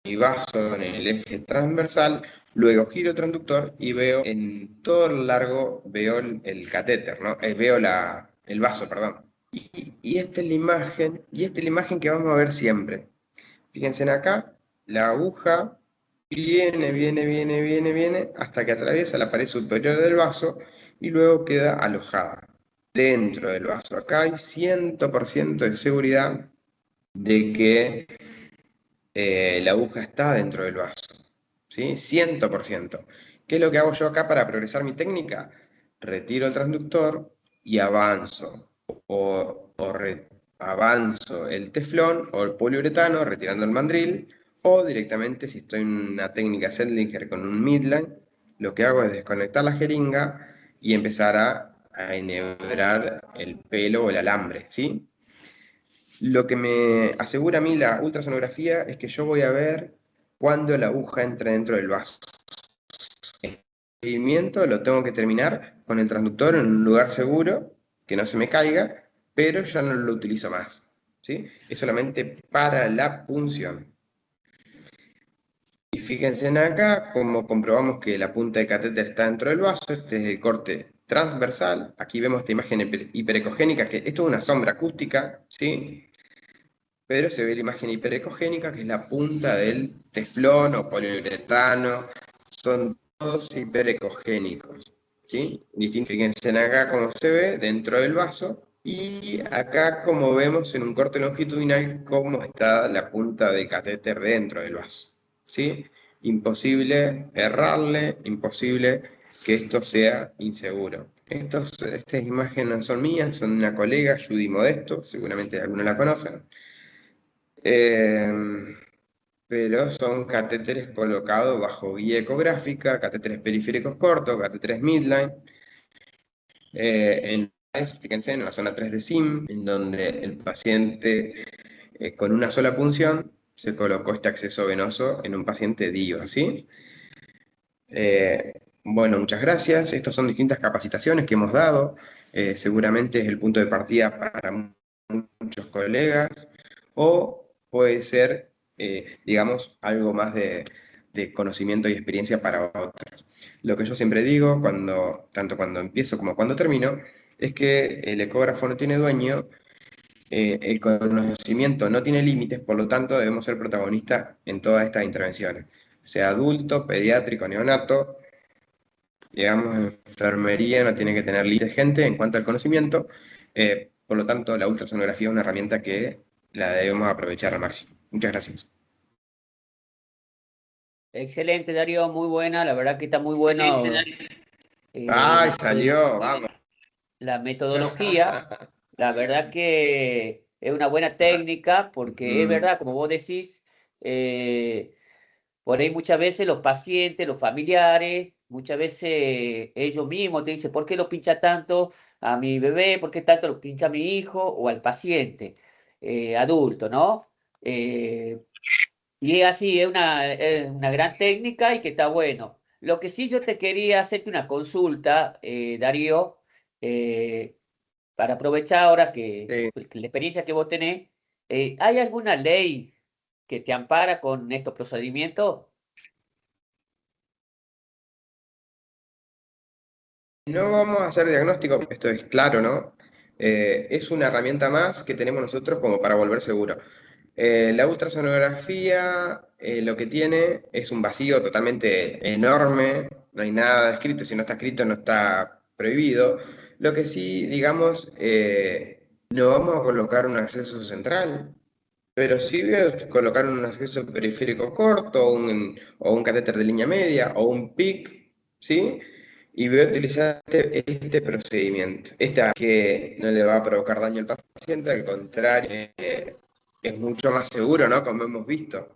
mi vaso en el eje transversal, luego giro el transductor y veo en todo lo largo, veo el catéter, ¿no? Veo el vaso, perdón. Y esta es la imagen, que vamos a ver siempre. Fíjense en acá, la aguja viene, hasta que atraviesa la pared superior del vaso y luego queda alojada dentro del vaso. Acá hay 100% de seguridad de que la aguja está dentro del vaso, ¿sí? 100%. ¿Qué es lo que hago yo acá para progresar mi técnica? Retiro el transductor y avanzo, avanzo el teflón o el poliuretano retirando el mandril, o directamente, si estoy en una técnica Sendlinger con un midline, lo que hago es desconectar la jeringa y empezar a enhebrar el pelo o el alambre, ¿sí? Lo que me asegura a mí la ultrasonografía es que yo voy a ver cuándo la aguja entra dentro del vaso. El procedimiento lo tengo que terminar con el transductor en un lugar seguro, que no se me caiga, pero ya no lo utilizo más, ¿sí? Es solamente para la punción. Y fíjense en acá, como comprobamos que la punta del catéter está dentro del vaso. Este es el corte transversal. Aquí vemos esta imagen hiperecogénica, que esto es una sombra acústica, ¿sí? Pero se ve la imagen hiperecogénica, que es la punta del teflón o poliuretano. Son todos hiperecogénicos, ¿sí? Fíjense acá cómo se ve dentro del vaso, y acá como vemos en un corte longitudinal cómo está la punta del catéter dentro del vaso, ¿sí? Imposible errarle, imposible que esto sea inseguro. Estas imágenes no son mías, son de una colega, Judy Modesto, seguramente algunos la conocen. Pero son catéteres colocados bajo guía ecográfica, catéteres periféricos cortos, catéteres midline, fíjense, en la zona 3 de SIM, en donde el paciente con una sola punción se colocó este acceso venoso en un paciente DIVA, ¿sí? Bueno, muchas gracias. Estas son distintas capacitaciones que hemos dado. Seguramente es el punto de partida para muchos colegas, o puede ser, digamos, algo más de conocimiento y experiencia para otros. Lo que yo siempre digo, tanto cuando empiezo como cuando termino, es que el ecógrafo no tiene dueño, el conocimiento no tiene límites, por lo tanto debemos ser protagonistas en todas estas intervenciones, sea adulto, pediátrico, neonato. Digamos, enfermería no tiene que tener límites de gente en cuanto al conocimiento, por lo tanto la ultrasonografía es una herramienta que la debemos aprovechar al máximo. Muchas gracias. Excelente, Darío, muy buena, la verdad que está muy bueno ¡Ay, el- salió! ¡Vamos! la metodología. La verdad que es una buena técnica porque es Ujú. verdad, como vos decís, eh, por ahí muchas veces los pacientes, los familiares, muchas veces ellos mismos te dicen, ¿por qué lo pincha tanto a mi bebé? ¿Por qué tanto lo pincha a mi hijo o al paciente adulto, ¿no? Eh, y es así, es una gran técnica y que está bueno. Lo que sí yo te quería hacerte una consulta, Darío, eh, para aprovechar ahora Sí. que la experiencia que vos tenés, ¿hay alguna ley que te ampara con estos procedimientos? No vamos a hacer diagnóstico, esto es claro, ¿no? Es una herramienta más que tenemos nosotros como para volver seguro. La ultrasonografía lo que tiene es un vacío totalmente enorme, no hay nada escrito, si no está escrito no está prohibido. Lo que sí, digamos, no vamos a colocar un acceso central, pero sí voy a colocar un acceso periférico corto, o un catéter de línea media, o un PIC, ¿sí? Y voy a utilizar este procedimiento. Esta que no le va a provocar daño al paciente, al contrario, es mucho más seguro, ¿no? Como hemos visto.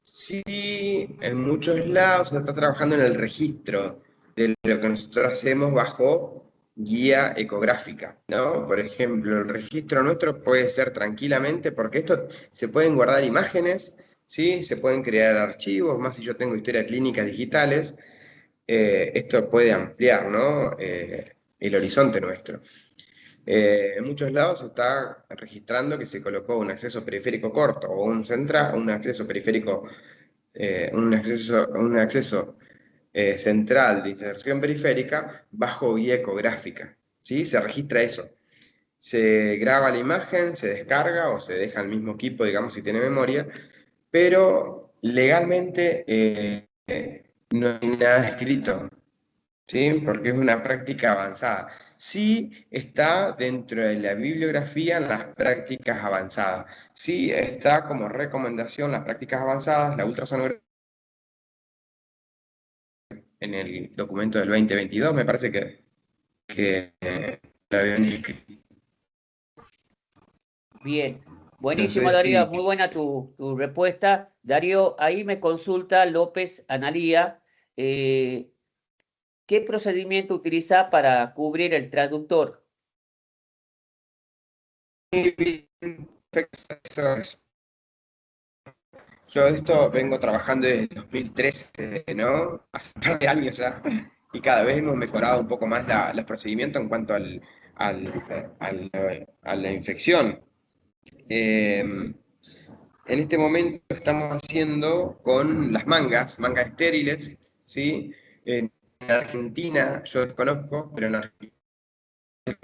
Sí, en muchos lados se está trabajando en el registro de lo que nosotros hacemos bajo guía ecográfica, ¿no? Por ejemplo, el registro nuestro puede ser tranquilamente, porque esto se pueden guardar imágenes, ¿sí? Se pueden crear archivos, más si yo tengo historias clínicas digitales, esto puede ampliar, ¿no? El horizonte nuestro. En muchos lados se está registrando que se colocó un acceso periférico corto o un acceso periférico, un acceso central de inserción periférica bajo guía ecográfica. ¿Sí? Se registra eso. Se graba la imagen, se descarga o se deja al mismo equipo, digamos, si tiene memoria, pero legalmente no hay nada escrito, ¿sí? Porque es una práctica avanzada. Sí está dentro de la bibliografía en las prácticas avanzadas. Sí está como recomendación las prácticas avanzadas, la ultrasonografía en el documento del 2022, me parece que lo habían escrito. Bien, buenísimo Entonces, Darío, sí, muy buena tu respuesta. Darío, ahí me consulta López Analía, eh, ¿qué procedimiento utiliza para cubrir el traductor? perfecto, eso es. Yo de esto vengo trabajando desde el 2013, ¿no? Hace un par de años ya, y cada vez hemos mejorado un poco más los procedimientos en cuanto a la infección. En este momento estamos haciendo con las mangas estériles, ¿sí? En Argentina, yo desconozco, pero en Argentina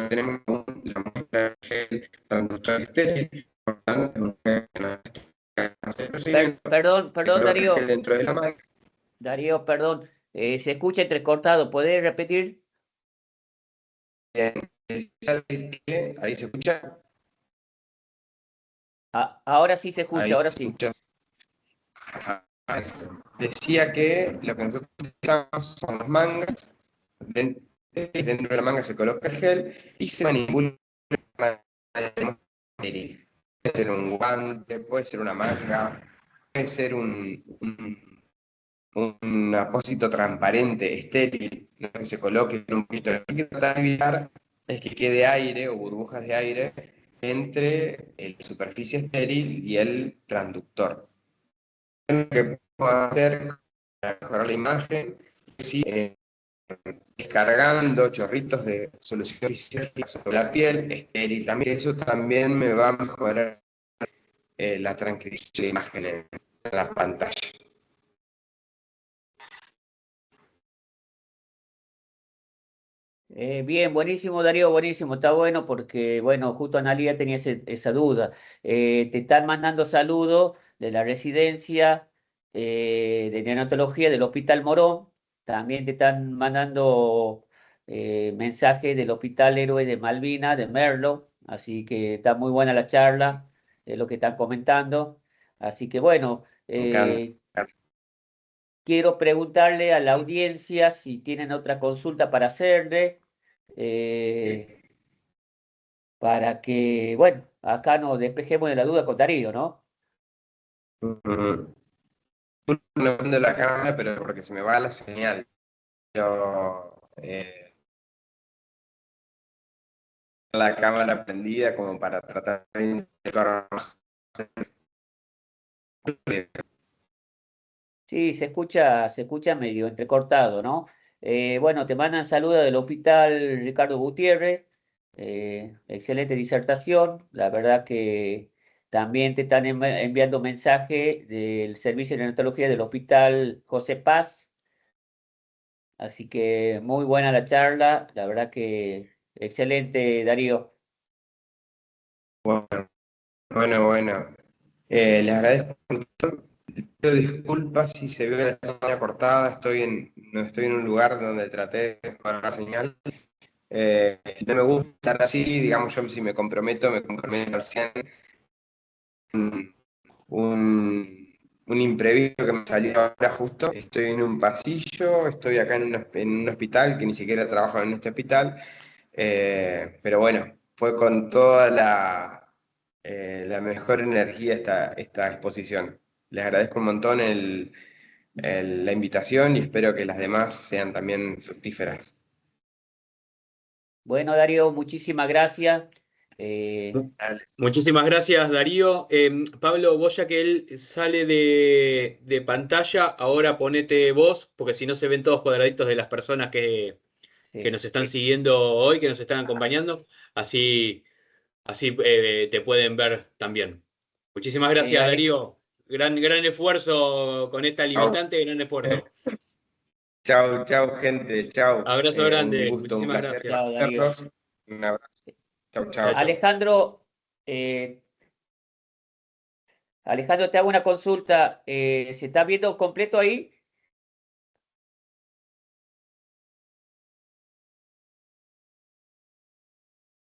tenemos aún la muestra de gel transductor estéril, por lo tanto, es un gel que no hace el procedimiento, se Perdón coloca el gel Darío, dentro de la manga. Darío, perdón, se escucha entrecortado, ¿podés repetir? Ahí se escucha, Ahora sí se escucha, ahí ahora se sí. escucha. Decía que lo que nosotros utilizamos son las mangas, dentro de la manga se coloca el gel y se manipula. Puede ser un guante, puede ser una manga, puede ser un apósito transparente, estéril, ¿no? Que se coloque en un poquito. Lo que trata de evitar es que quede aire o burbujas de aire entre la superficie estéril y el transductor. Lo que puedo hacer para mejorar la imagen es si descargando chorritos de solución fisiológica sobre la piel, estéril también, eso también me va a mejorar la transcripción de la imagen en la pantalla. Bien, buenísimo Darío, buenísimo, está bueno porque, bueno, justo Analía tenía esa duda. Te están mandando saludos de la residencia de neonatología del Hospital Morón, también te están mandando mensajes del Hospital Héroe de Malvina, de Merlo, así que está muy buena la charla, lo que están comentando. Así que bueno, Me encanta. quiero preguntarle a la audiencia si tienen otra consulta para hacerle. eh, para que, bueno, acá nos despejemos de la duda con Darío, ¿no? No prendo la cámara, pero porque se me va la señal. Pero la cámara prendida como para tratar de interactuar más. Sí, se escucha medio entrecortado, ¿no? Bueno, te mandan saludos del Hospital Ricardo Gutiérrez, excelente disertación, la verdad que también te están enviando mensaje del Servicio de Neonatología del Hospital José Paz, así que muy buena la charla, la verdad que excelente, Darío. Bueno, bueno. Les agradezco. Pido disculpas si se ve la señal cortada, no estoy en un lugar donde traté de mejorar la señal. No me gusta estar así, digamos, yo si me comprometo al 100. Un imprevisto que me salió ahora justo. Estoy en un pasillo, estoy acá en un hospital, que ni siquiera trabajo en este hospital, pero bueno, fue con toda la mejor energía esta exposición. Les agradezco un montón la invitación y espero que las demás sean también fructíferas. Bueno, Darío, muchísimas gracias. Eh, Muchísimas gracias, Darío. Pablo, vos ya que él sale de pantalla, ahora ponete vos, porque si no se ven todos cuadraditos de las personas que sí. nos están siguiendo hoy, que nos están acompañando. Así te pueden ver también. Muchísimas gracias, Darío. Gran esfuerzo con esta Chau, limitante, gran esfuerzo. chau, chau, gente, chau. Abrazo Un grande, gusto, un muchísimas placer gracias. Chao, Darío. conocerlos. Un abrazo. Chau, Chao, chau. chao. Eh, Alejandro, te hago una consulta. ¿Se está viendo completo ahí?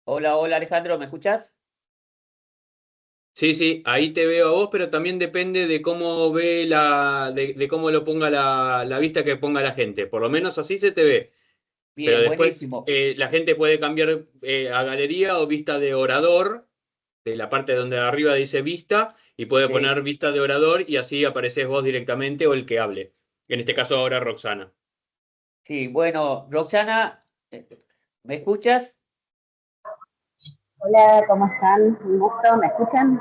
Hola, hola, Alejandro, ¿me escuchás? Sí, ahí te veo a vos, pero también depende de cómo ve de cómo lo ponga la vista que ponga la gente. Por lo menos así se te ve. Pero Bien, después buenísimo. la gente puede cambiar a galería o vista de orador, de la parte donde arriba dice vista, y puede Sí, poner vista de orador y así apareces vos directamente o el que hable. En este caso ahora Roxana. sí, bueno, Roxana, ¿me escuchas? Hola, ¿cómo están? Un gusto, ¿me escuchan?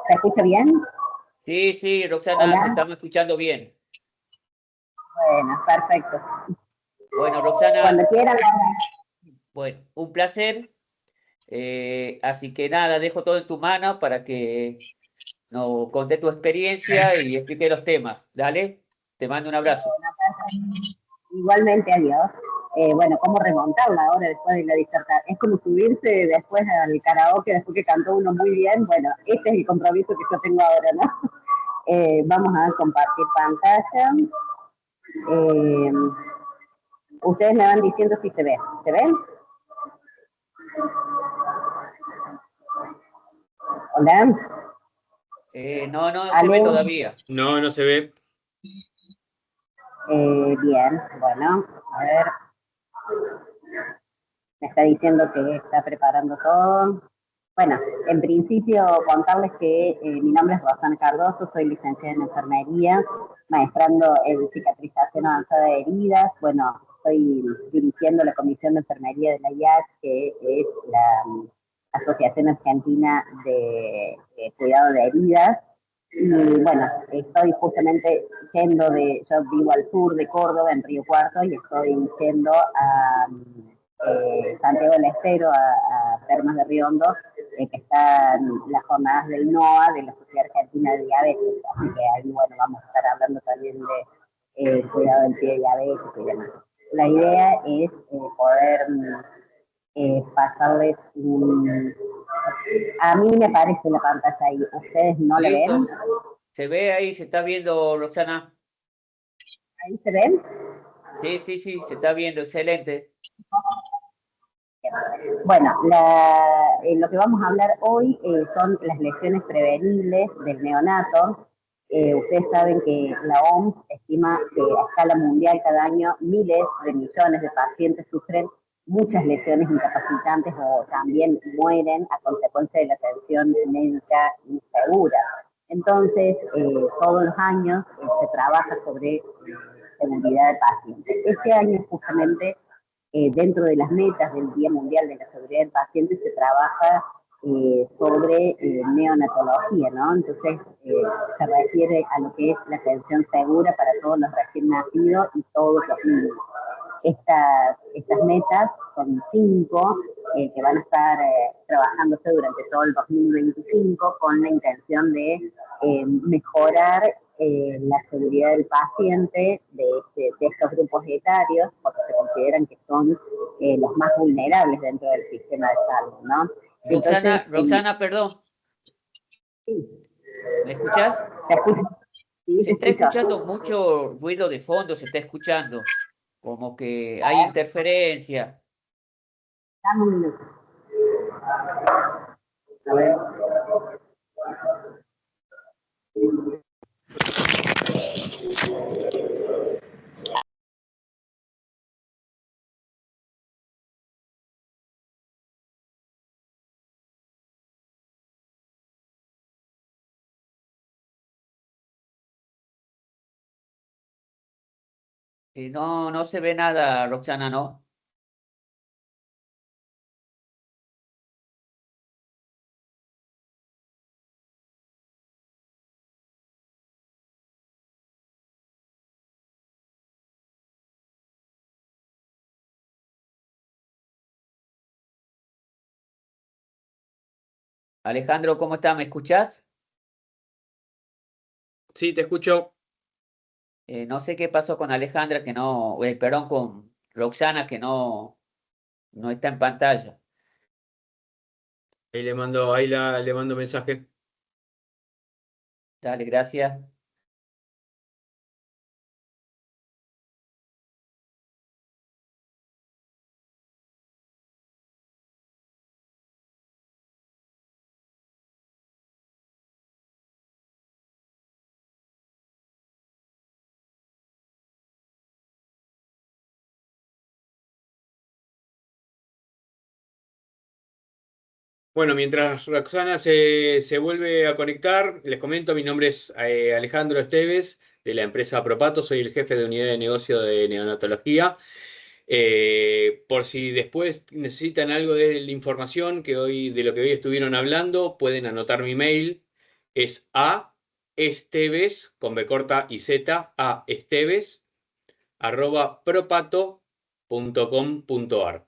¿Se escucha bien? Sí, sí, Roxana, te Hola, estamos escuchando bien. bueno, perfecto. Bueno, Roxana, Cuando quieran, bueno, un placer. Así que nada, dejo todo en tu mano para que nos conté tu experiencia y explique los temas. Dale, te mando un abrazo. igualmente, adiós. Bueno, ¿cómo remontarla ahora después de la disertación? Es como subirse después al karaoke, después que cantó uno muy bien. Bueno, este es el compromiso que yo tengo ahora, ¿no? Vamos a compartir pantalla. Eh, Ustedes me van diciendo si se ve. ¿Se ven? Hola, No, no se ve Ale. todavía. No se ve. Bien, bueno, a ver, me está diciendo que está preparando todo. Bueno, en principio contarles que mi nombre es Rosana Cardoso, soy licenciada en enfermería, maestrando en cicatrización avanzada de heridas. Bueno, estoy dirigiendo la Comisión de Enfermería de la IAC, que es la Asociación Argentina de Cuidado de Heridas. Y bueno, estoy justamente yo vivo al sur de Córdoba, en Río Cuarto, y estoy yendo a Santiago del Estero, a Termas de Río Hondo, que están las jornadas del NOA, de la Sociedad Argentina de Diabetes. Así que ahí, bueno, vamos a estar hablando también de cuidado del pie diabético y demás. La idea es poder pasarles un... A mí me parece la pantalla ahí, ¿ustedes no la ven? Listo, se ve ahí, se está viendo, Roxana. ¿Ahí se ven? Sí, sí, sí, se está viendo, excelente. Bueno, lo que vamos a hablar hoy son las lesiones prevenibles del neonato. Ustedes saben que la OMS estima que a escala mundial cada año miles de millones de pacientes sufren muchas lesiones incapacitantes o también mueren a consecuencia de la atención médica insegura. Entonces, todos los años se trabaja sobre seguridad del paciente. Este año justamente dentro de las metas del Día Mundial de la Seguridad del Paciente se trabaja sobre neonatología, ¿no? Entonces se refiere a lo que es la atención segura para todos los recién nacidos y todos los niños. Estas metas son 5 que van a estar trabajándose durante todo el 2025 con la intención de mejorar la seguridad del paciente de estos grupos etarios, porque se consideran que son los más vulnerables dentro del sistema de salud, ¿no? Entonces, Roxana, perdón, sí, ¿me escuchás? ¿te escucho? Sí, Se te está escucho. escuchando mucho ruido de fondo, se está escuchando, como que hay interferencia. Dame un minuto. A ver. No, no se ve nada, Roxana, ¿no? Alejandro, ¿cómo está? ¿Me escuchás? Sí, te escucho. No sé qué pasó con Alejandra, perdón, con Roxana, que no está en pantalla. Ahí le mando mensaje. Dale, gracias. Bueno, mientras Roxana se vuelve a conectar, les comento, mi nombre es Alejandro Esteves, de la empresa Propato, soy el jefe de unidad de negocio de neonatología. Por si después necesitan algo de la información de lo que hoy estuvieron hablando, pueden anotar mi mail, es aesteves, con B corta y Z, aesteves, @propato.com.ar.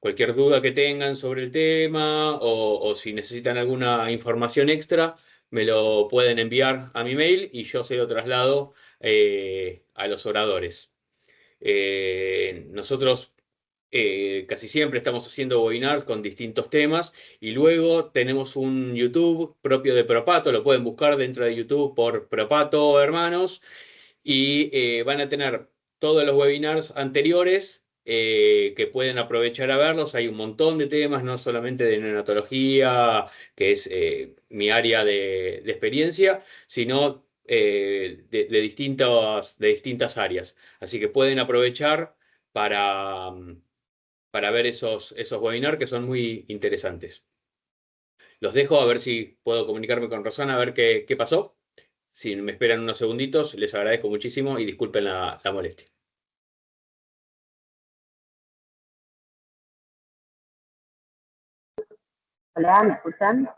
Cualquier duda que tengan sobre el tema o si necesitan alguna información extra, me lo pueden enviar a mi mail y yo se lo traslado a los oradores. Nosotros casi siempre estamos haciendo webinars con distintos temas y luego tenemos un YouTube propio de Propato, lo pueden buscar dentro de YouTube por Propato Hermanos y van a tener todos los webinars anteriores que pueden aprovechar a verlos. Hay un montón de temas, no solamente de neonatología, que es mi área de experiencia, sino de distintas áreas. Así que pueden aprovechar para ver esos webinars que son muy interesantes. Los dejo a ver si puedo comunicarme con Rosana a ver qué pasó. Si me esperan unos segunditos, les agradezco muchísimo y disculpen la molestia. Hola, ¿me escuchan?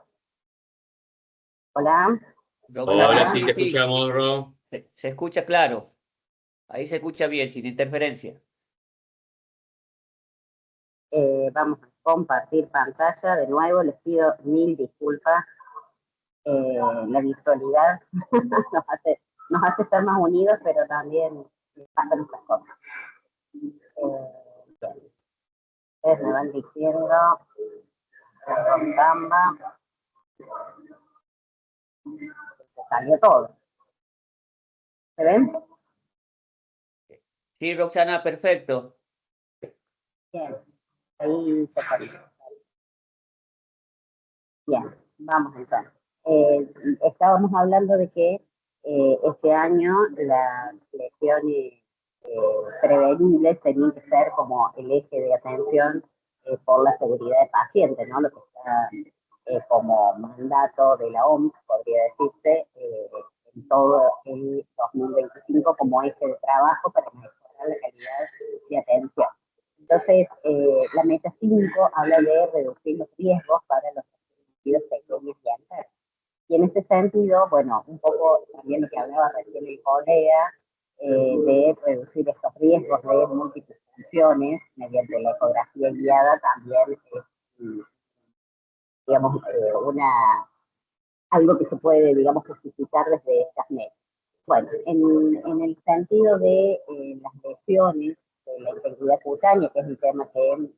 Hola. Roxana, Hola, sí, sí, te sí, escuchamos, Ro. se escucha claro. Ahí se escucha bien, sin interferencia. Vamos a compartir pantalla. De nuevo, les pido mil disculpas. La virtualidad nos hace estar más unidos, pero también pasan estas cosas. Bien. Ustedes me van diciendo, Gamba, se salió todo. ¿Se ven? Sí, Roxana, perfecto. Bien. Ahí se salió. Bien, vamos entonces. Estábamos hablando de que este año las lesiones prevenibles tenían que ser como el eje de atención por la seguridad del paciente, ¿no? Lo que está como mandato de la OMS, podría decirse, en todo el 2025 como eje de trabajo para mejorar la calidad de atención. Entonces, la meta 5 habla de reducir los riesgos para los pequeños y enteros. Y en ese sentido, bueno, un poco también lo que hablaba recién el colega, de reducir estos riesgos de múltiples funciones mediante la ecografía guiada también es, digamos, algo que se puede, digamos, justificar desde estas metas. Bueno, en el sentido de las lesiones, de la integridad cutánea, que es el tema que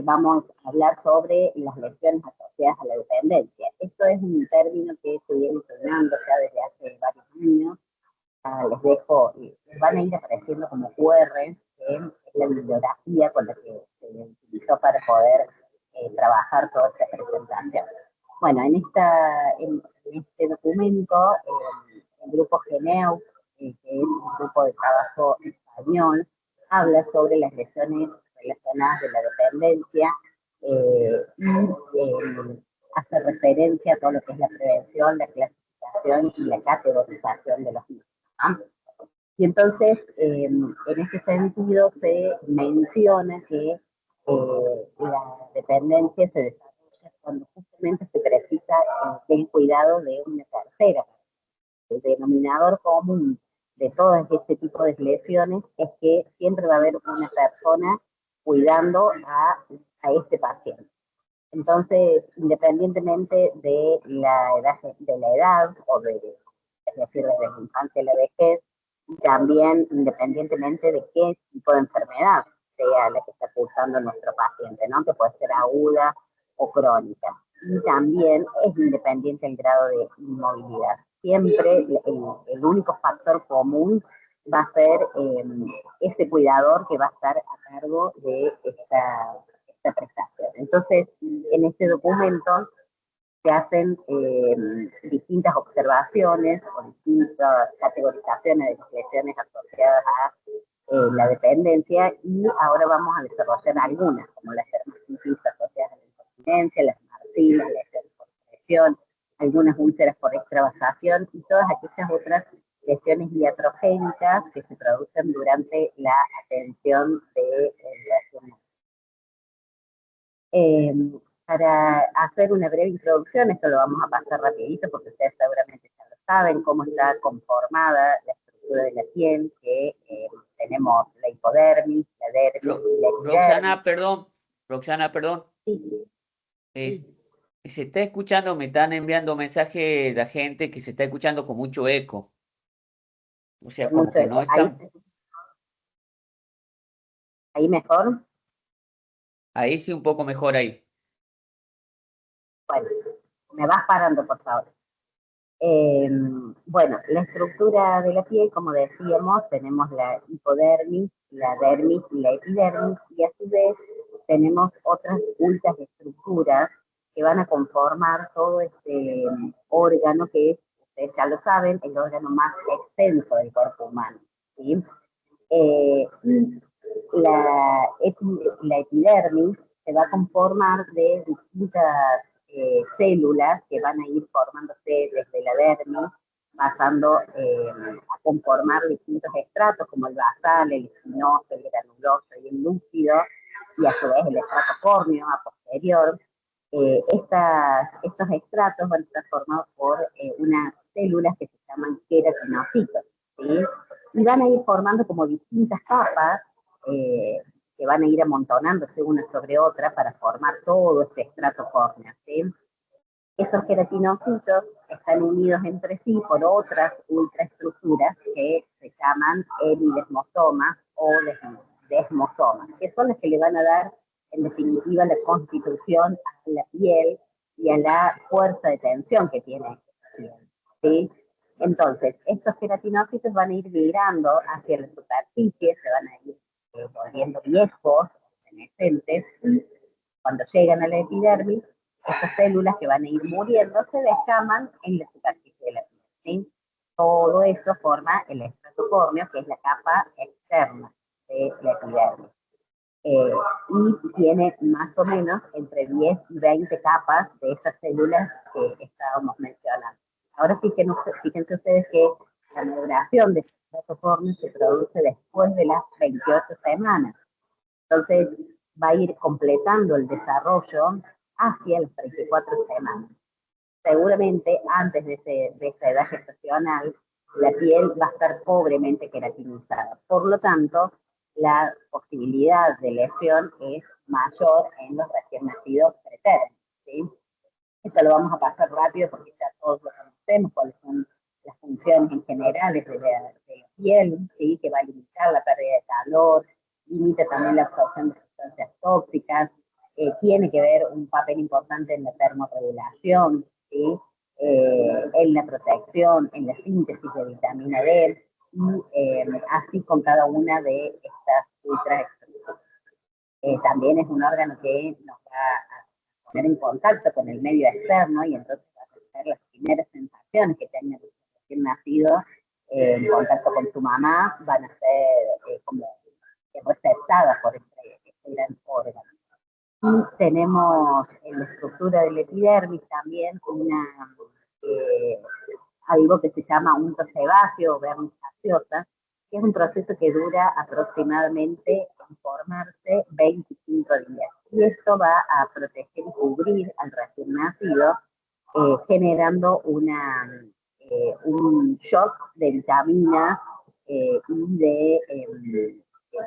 vamos a hablar sobre las lesiones asociadas a la dependencia. Esto es un término que se viene usando ya desde hace varios años. Les dejo, van a ir apareciendo como QR, que es la bibliografía con la que se utilizó para poder trabajar toda esta presentación. Bueno, en este documento, el grupo GENEU, que es un grupo de trabajo español, habla sobre las lesiones relacionadas de la dependencia y hace referencia a todo lo que es la prevención, la clasificación y la categorización de los mismos. Y entonces, en ese sentido, se menciona que la dependencia se desarrolla cuando justamente se precisa del cuidado de una tercera. El denominador común de todo este tipo de lesiones es que siempre va a haber una persona cuidando a este paciente. Entonces, independientemente de la edad o es decir, desde la infancia a la vejez, y también independientemente de qué tipo de enfermedad sea la que está cursando nuestro paciente, ¿no? Que puede ser aguda o crónica. Y también es independiente el grado de inmovilidad. Siempre el único factor común va a ser ese cuidador que va a estar a cargo de esta prestación. Entonces, en este documento se hacen distintas observaciones o distintas categorizaciones de las lesiones asociadas a la dependencia, y ahora vamos a desarrollar algunas, como las dermatitis asociadas a la incontinencia, las marcilas, lesiones por presión, algunas úlceras por extravasación y todas aquellas otras lesiones iatrogénicas que se producen durante la atención de lesiones. Para hacer una breve introducción, esto lo vamos a pasar rapidito porque ustedes seguramente ya lo saben, cómo está conformada la estructura de la piel, que tenemos la hipodermis, la dermis, la epidermis. Roxana, perdón. Sí. Se está escuchando, me están enviando mensajes la gente que se está escuchando con mucho eco. O sea, como que no están... ¿Ahí mejor? Ahí sí, un poco mejor ahí. Bueno, me vas parando, por favor. Bueno, la estructura de la piel, como decíamos, tenemos la hipodermis, la dermis y la epidermis, y a su vez tenemos otras muchas estructuras que van a conformar todo este órgano que es, ustedes ya lo saben, el órgano más extenso del cuerpo humano, ¿sí? Y la epidermis se va a conformar de distintas células que van a ir formándose desde la dermis, pasando a conformar distintos estratos como el basal, el espinoso, el granuloso y el lúcido, y a su vez el estrato córneo a posterior. Estos estratos van a estar formados por unas células que se llaman queratinocitos, ¿sí? Y van a ir formando como distintas capas que van a ir amontonándose una sobre otra para formar todo este estrato córneo, ¿sí? Esos queratinocitos están unidos entre sí por otras ultraestructuras que se llaman hemidesmosomas o desmosomas, que son las que le van a dar, en definitiva, la constitución a la piel y a la fuerza de tensión que tiene la piel, ¿sí? Entonces, estos queratinocitos van a ir migrando hacia la superficie, se van a ir volviendo viejos, senescentes, y cuando llegan a la epidermis, estas células que van a ir muriendo se descaman en la superficie de la piel, ¿sí? Todo eso forma el estrato córneo, que es la capa externa de la epidermis. Y tiene más o menos entre 10 y 20 capas de esas células que estábamos mencionando. Ahora fíjense ustedes que la maduración de este estrato córneo se produce después de las 28 semanas. Entonces va a ir completando el desarrollo hacia las 34 semanas. Seguramente antes de esta edad gestacional, la piel va a estar pobremente queratinizada. Por lo tanto, la posibilidad de lesión es mayor en los recién nacidos pretérminos, ¿sí? Esto lo vamos a pasar rápido porque ya todos lo conocemos, cuáles son las funciones en general de la piel, ¿sí? Que va a limitar la pérdida de calor, limita también la absorción de sustancias tóxicas, tiene que ver un papel importante en la termorregulación, ¿sí? En la protección, en la síntesis de vitamina D, y así con cada una de estas ultraestructuras. También es un órgano que nos va a poner en contacto con el medio externo, y entonces va a ser las primeras sensaciones que tenga el recién nacido en contacto con su mamá, van a ser como receptadas por este gran órgano. Y tenemos en la estructura del epidermis también algo que se llama unto sebáceo o vermis gaseosa, que es un proceso que dura aproximadamente en formarse 25 días. Y esto va a proteger y cubrir al recién nacido, generando un shock de vitaminas y de,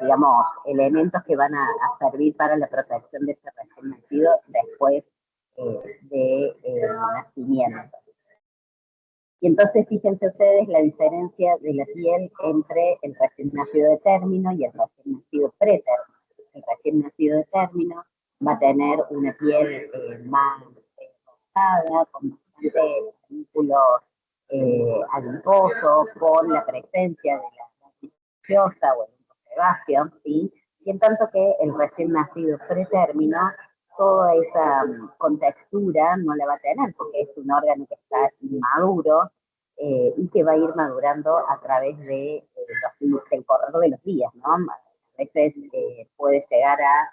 digamos, elementos que van a servir para la protección de este recién nacido después Y entonces fíjense ustedes la diferencia de la piel entre el recién nacido de término y el recién nacido pretérmino. El recién nacido de término va a tener una piel más rosada, con bastante vínculo adiposo, con la presencia de la gaseosa o el sebáceo, ¿sí? Y en tanto que el recién nacido pretérmino, toda esa contextura no la va a tener, porque es un órgano que está inmaduro y que va a ir madurando a través de del correr de los días, ¿no? A veces puede llegar a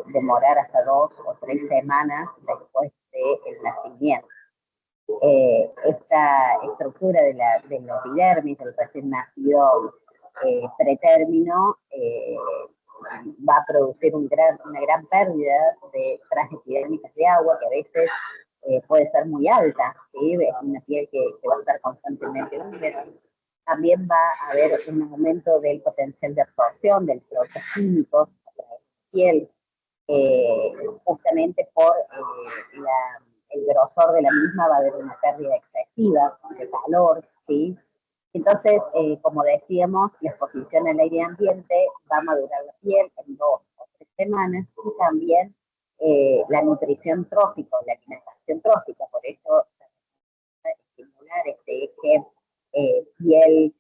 demorar hasta 2 o 3 semanas después del nacimiento. Esta estructura de la epidermis, del recién nacido pretérmino, va a producir una gran pérdida de trajes epidérmicas de agua, que a veces puede ser muy alta, ¿sí? Es una piel que va a estar constantemente húmeda. También va a haber un aumento del potencial de absorción de los productos químicos a través de la piel, justamente por el grosor de la misma va a haber una pérdida excesiva de calor, ¿sí? Entonces, como decíamos, la exposición al aire ambiente va a madurar la piel en 2 o 3 semanas y también la nutrición trófica, la alimentación trófica, por eso estimular este eje piel,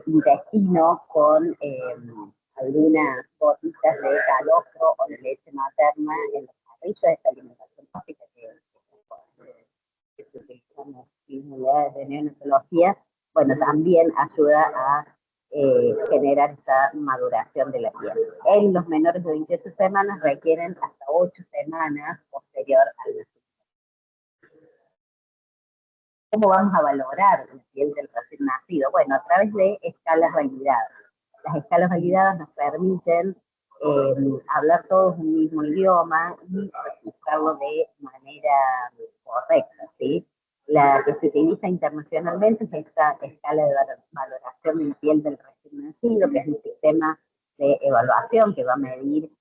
intestino con algunas gotitas de calostro o de leche materna en los carrillos de esta alimentación trófica que se utilizan en unidades de neonatología. Bueno, también ayuda a generar esa maduración de la piel. En los menores de 28 semanas requieren hasta 8 semanas posterior al nacimiento. ¿Cómo vamos a valorar la piel del recién nacido? Bueno, a través de escalas validadas. Las escalas validadas nos permiten hablar todos un mismo idioma y registrarlo de manera correcta, ¿sí? La que se utiliza internacionalmente es esta escala de valoración de la piel del recién nacido, que es un sistema de evaluación que va a medir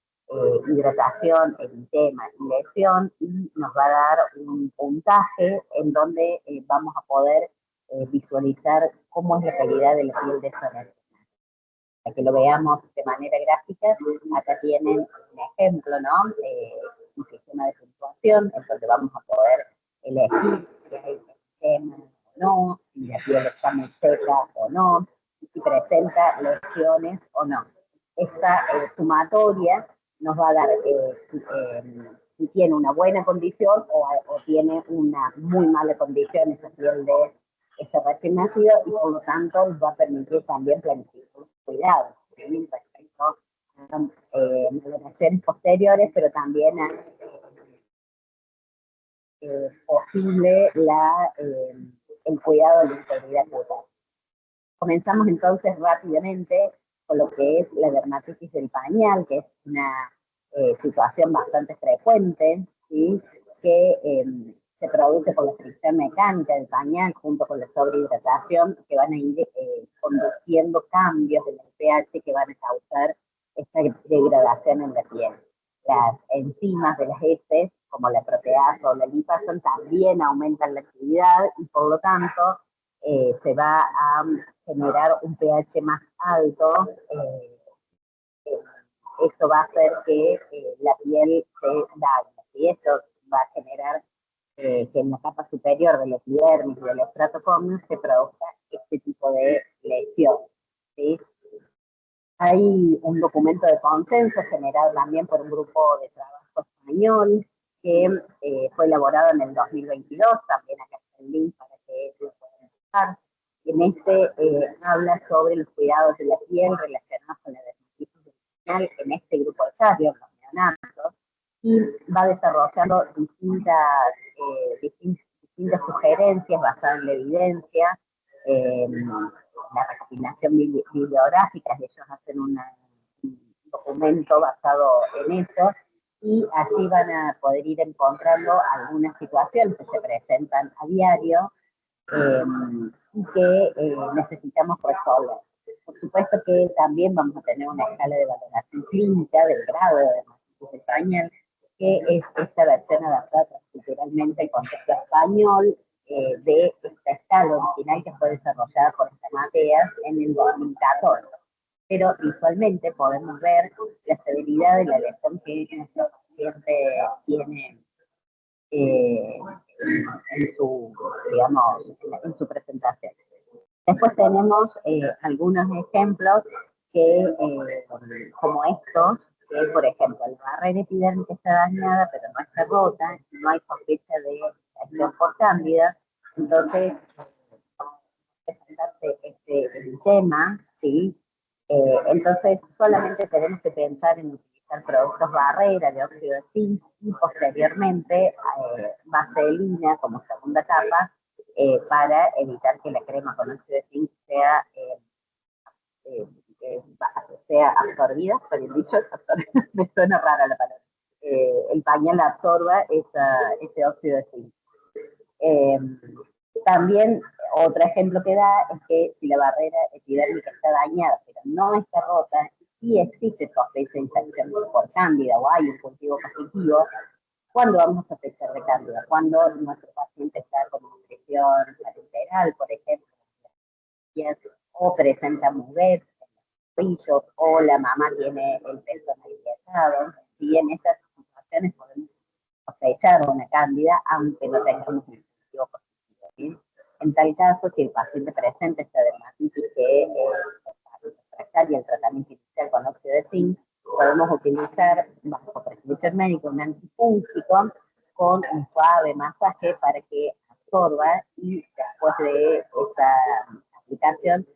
hidratación, eritema y lesión, y nos va a dar un puntaje en donde vamos a poder visualizar cómo es la calidad de la piel de esa persona. Para que lo veamos de manera gráfica, acá tienen un ejemplo, ¿no? Un sistema de puntuación en donde vamos a poder elegir si hay eritema o no, si la piel está muy seca o no, si presenta lesiones o no. Esta sumatoria nos va a dar si tiene una buena condición o tiene una muy mala condición esa piel de ese recién nacido, y por lo tanto nos va a permitir también planificar los cuidados, ¿sí? Respecto a valoraciones posteriores, pero también a posible el cuidado de la integridad cutánea. Comenzamos entonces rápidamente con lo que es la dermatitis del pañal, que es una situación bastante frecuente, ¿sí? Que se produce por la fricción mecánica del pañal junto con la sobrehidratación, que van a ir conduciendo cambios en el pH que van a causar esta degradación en la piel. Las enzimas de las heces, como la proteasa o la lipasa, también aumentan la actividad y por lo tanto se va a generar un pH más alto. Eso va a hacer que la piel se dañe, y eso va a generar que en la capa superior de la epidermis y del estrato córneo se produzca este tipo de lesión, ¿sí? Hay un documento de consenso generado también por un grupo de trabajo español que fue elaborado en el 2022, también acá está el link para que lo puedan buscar. En este habla sobre los cuidados de la piel relacionados con la dermatitis del pañal en este grupo etario, los neonatos, y va desarrollando distintas sugerencias basadas en la evidencia, la recopilación bibliográfica. Ellos hacen un documento basado en eso, y allí van a poder ir encontrando algunas situaciones que se presentan a diario y que necesitamos resolver. Por supuesto que también vamos a tener una escala de valoración clínica del grado de dermatitis del pañal, que es esta versión adaptada culturalmente al contexto español, de esta escala original que fue desarrollada por esta Mateas en el 2014. Pero visualmente podemos ver la severidad de la lesión que nuestro paciente tiene en su, digamos, en su presentación. Después tenemos algunos ejemplos que, como estos, que por ejemplo la barrera epidérmica está dañada pero no está rota, no hay sospecha de infección por cándida, entonces presentarse este tema, ¿sí? Entonces solamente tenemos que pensar en utilizar productos barrera de óxido de zinc y posteriormente vaselina como segunda capa para evitar que la crema con óxido de zinc sea absorbida, por el dicho, me suena rara la palabra, el pañal absorba ese óxido de zinc. También otro ejemplo que da es que si la barrera epidérmica está dañada pero no está rota, y existe sospecha de infección por cándida o hay un cultivo positivo, ¿cuándo vamos a sospechar de cándida? Cuando nuestro paciente está con nutrición parenteral, por ejemplo, o presenta muguet, o la mamá tiene el pezón agrietado, y en esas situaciones podemos sospechar una cándida aunque no tengamos un cultivo positivo, ¿sí? En tal caso, si el paciente presenta esta dermatitis que es refractaria y el tratamiento inicial con óxido de zinc, podemos utilizar bajo prescripción médica un antifúngico con un suave masaje para que absorba, y después de esa aplicación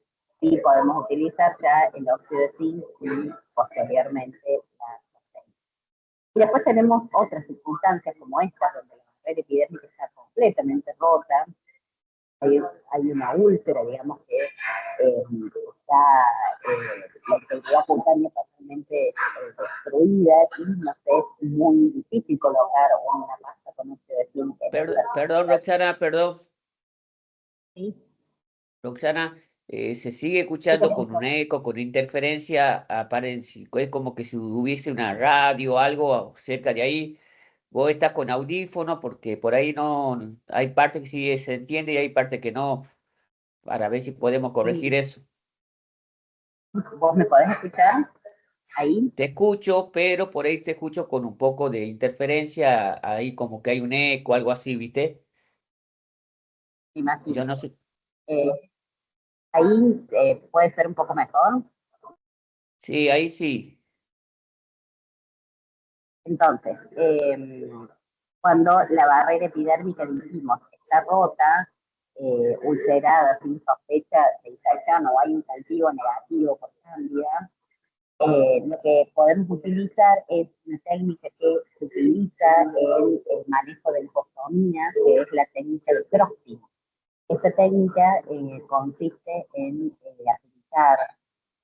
sí podemos utilizar ya el óxido de zinc y posteriormente la sostenida. Y después tenemos otras circunstancias como estas, donde la barrera epidérmica está completamente rota, hay una úlcera, digamos, que está la integridad cutánea totalmente destruida, y no sé, es muy difícil colocar una pasta con óxido de zinc. Perdón, Roxana, perdón. ¿Sí? Roxana, se sigue escuchando con un eco, con interferencia, aparece, es como que si hubiese una radio o algo cerca de ahí. Vos estás con audífono porque por ahí no, hay partes que sí se entiende y hay partes que no, para ver si podemos corregir eso. ¿Vos me podés escuchar ahí? Te escucho, pero por ahí te escucho con un poco de interferencia, ahí como que hay un eco, algo así, ¿viste? Imagino. Yo no sé. Ahí puede ser un poco mejor. Sí, ahí sí. Entonces, cuando la barrera epidérmica, dijimos, está rota, ulcerada, sin sospecha de infección o hay un cultivo negativo por cándida, lo que podemos utilizar es una técnica que se utiliza en el manejo de lipostomía, que es la técnica de Crofting. Esta técnica consiste en aplicar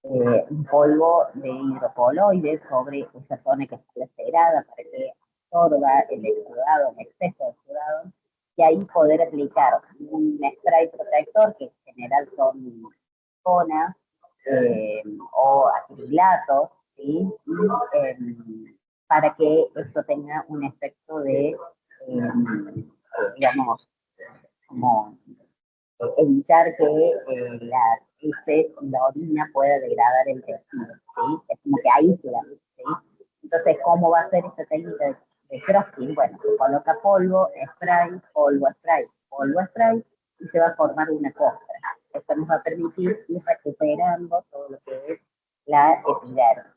un polvo de hidrocoloides sobre esa zona que está lacerada para que absorba el exudado, el exceso de exudado, y ahí poder aplicar un spray protector, que en general son zonas o acrilatos, ¿sí? Y, para que esto tenga un efecto de, digamos, como evitar que la heces y la orina pueda degradar el tejido, ¿sí? Es como que aísla, ¿sí? Entonces, ¿cómo va a ser esta técnica de Crofting? Bueno, se coloca polvo, spray, polvo, spray, polvo, spray, y se va a formar una costra. Esto nos va a permitir ir recuperando todo lo que es la epidermis.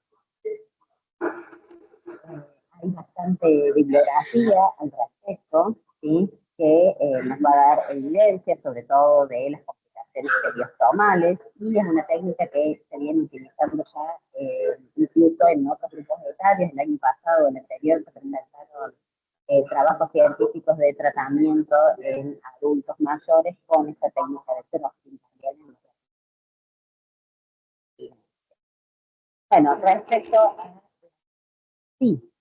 Hay bastante bibliografía al respecto, ¿sí? Que nos va a dar evidencia, sobre todo de las complicaciones periostomales, y es una técnica que se viene utilizando ya incluso en otros grupos etarios. El año pasado, el anterior, se presentaron trabajos científicos de tratamiento en adultos mayores con esta técnica de Crofting también. Bueno, respecto a... Sí,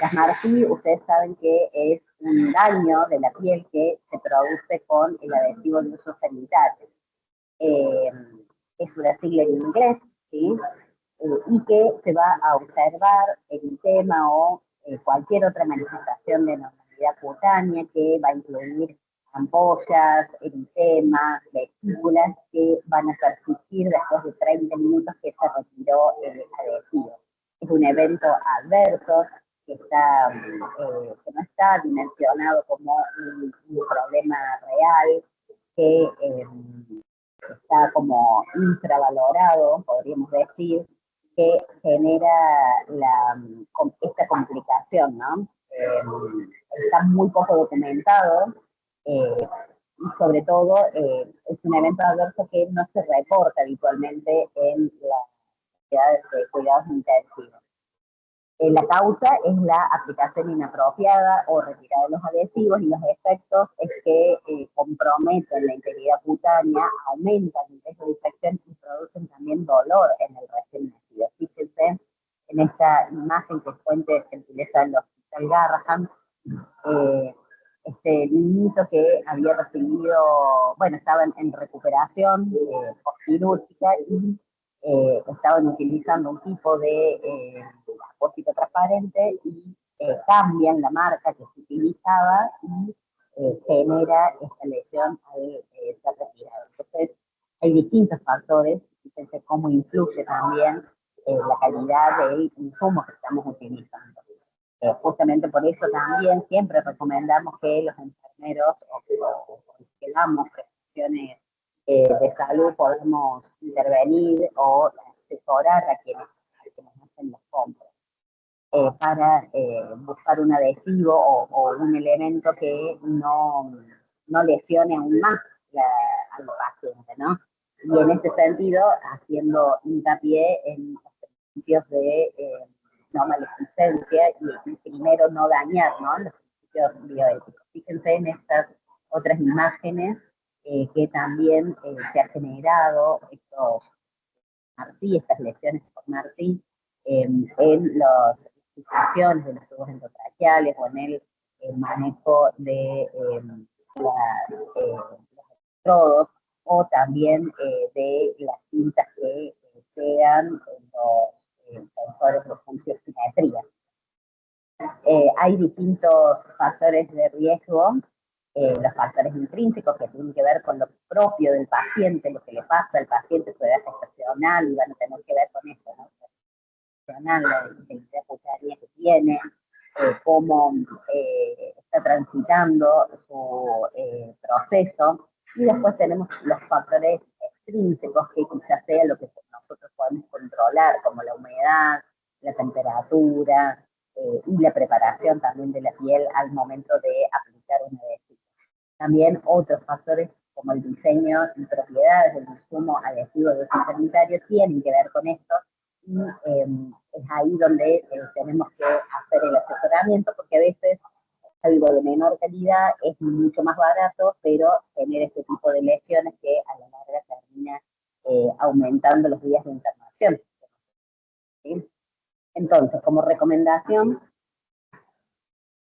las marfil, ustedes saben que es un daño de la piel que se produce con el adhesivo de uso sanitario. Es una sigla en inglés, ¿sí? Y que se va a observar eritema o cualquier otra manifestación de normalidad cutánea que va a incluir ampollas, eritemas, vesículas que van a persistir después de 30 minutos que se retiró el adhesivo. Es un evento adverso que no está dimensionado como un problema real, que está como infravalorado, podríamos decir, que genera esta complicación, ¿no? Está muy poco documentado y sobre todo es un evento adverso que no se reporta habitualmente en las unidades de cuidados intensivos. La causa es la aplicación inapropiada o retirada de los adhesivos y los efectos es que comprometen la integridad cutánea, aumentan el riesgo de infección y producen también dolor en el recién nacido. Fíjense en esta imagen que fuente de gentileza del Hospital Garrahan, este niñito que había recibido, bueno, estaba en recuperación postquirúrgica y estaban utilizando un tipo de apósito transparente y cambian la marca que se utilizaba y genera esta lesión al ser retirado. Entonces, hay distintos factores, fíjense cómo influye también la calidad del insumo que estamos utilizando. Justamente por eso también siempre recomendamos que los enfermeros o que damos prestaciones de salud podemos intervenir o asesorar a quienes hacen las compras para buscar un adhesivo o un elemento que no lesione aún más al paciente, ¿no? Y en este sentido, haciendo hincapié en los principios de no maleficencia y primero no dañar, ¿no? Los principios bioéticos. Fíjense en estas otras imágenes que también se ha generado estas lesiones por Martí en las fijaciones de los tubos endotraqueales o en el manejo de los electrodos o también de las cintas que sean los sensores de funcionometría. Hay distintos factores de riesgo, los factores intrínsecos que tienen que ver con lo propio del paciente, lo que le pasa al paciente, su edad gestacional, y van a tener que ver con eso, ¿no? La intensidad cutánea que tiene, cómo está transitando su proceso, y después tenemos los factores extrínsecos que quizás sea lo que nosotros podemos controlar, como la humedad, la temperatura y la preparación también de la piel al momento de aplicar un adhesivo. También otros factores como el diseño y propiedades del insumo adhesivo de uso sanitario tienen que ver con esto y es ahí donde tenemos que hacer el asesoramiento porque a veces algo de menor calidad es mucho más barato, pero genera este tipo de lesiones que a la larga termina aumentando los días de internación. ¿Sí? Entonces, como recomendación,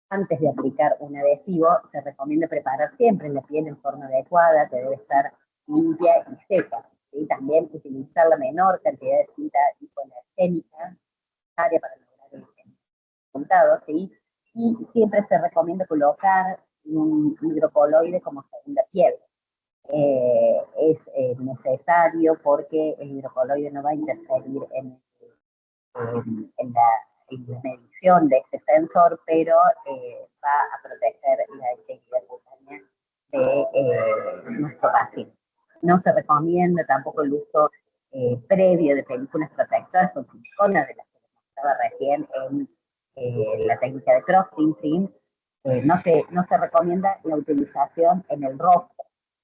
antes de aplicar un adhesivo, se recomienda preparar siempre la piel en forma adecuada, que debe estar limpia y seca. ¿Sí? También utilizar la menor cantidad de cinta hipoalergénica necesaria para lograr el resultado, ¿sí? Y siempre se recomienda colocar un hidrocoloide como segunda piel. Es necesario porque el hidrocoloide no va a interferir en la medición de este sensor, pero va a proteger la integridad cutánea de nuestro paciente. No se recomienda tampoco el uso previo de películas protectoras con silicona, de las que les mostraba recién en la técnica de crofting, ¿sí? No se recomienda la utilización en el rostro.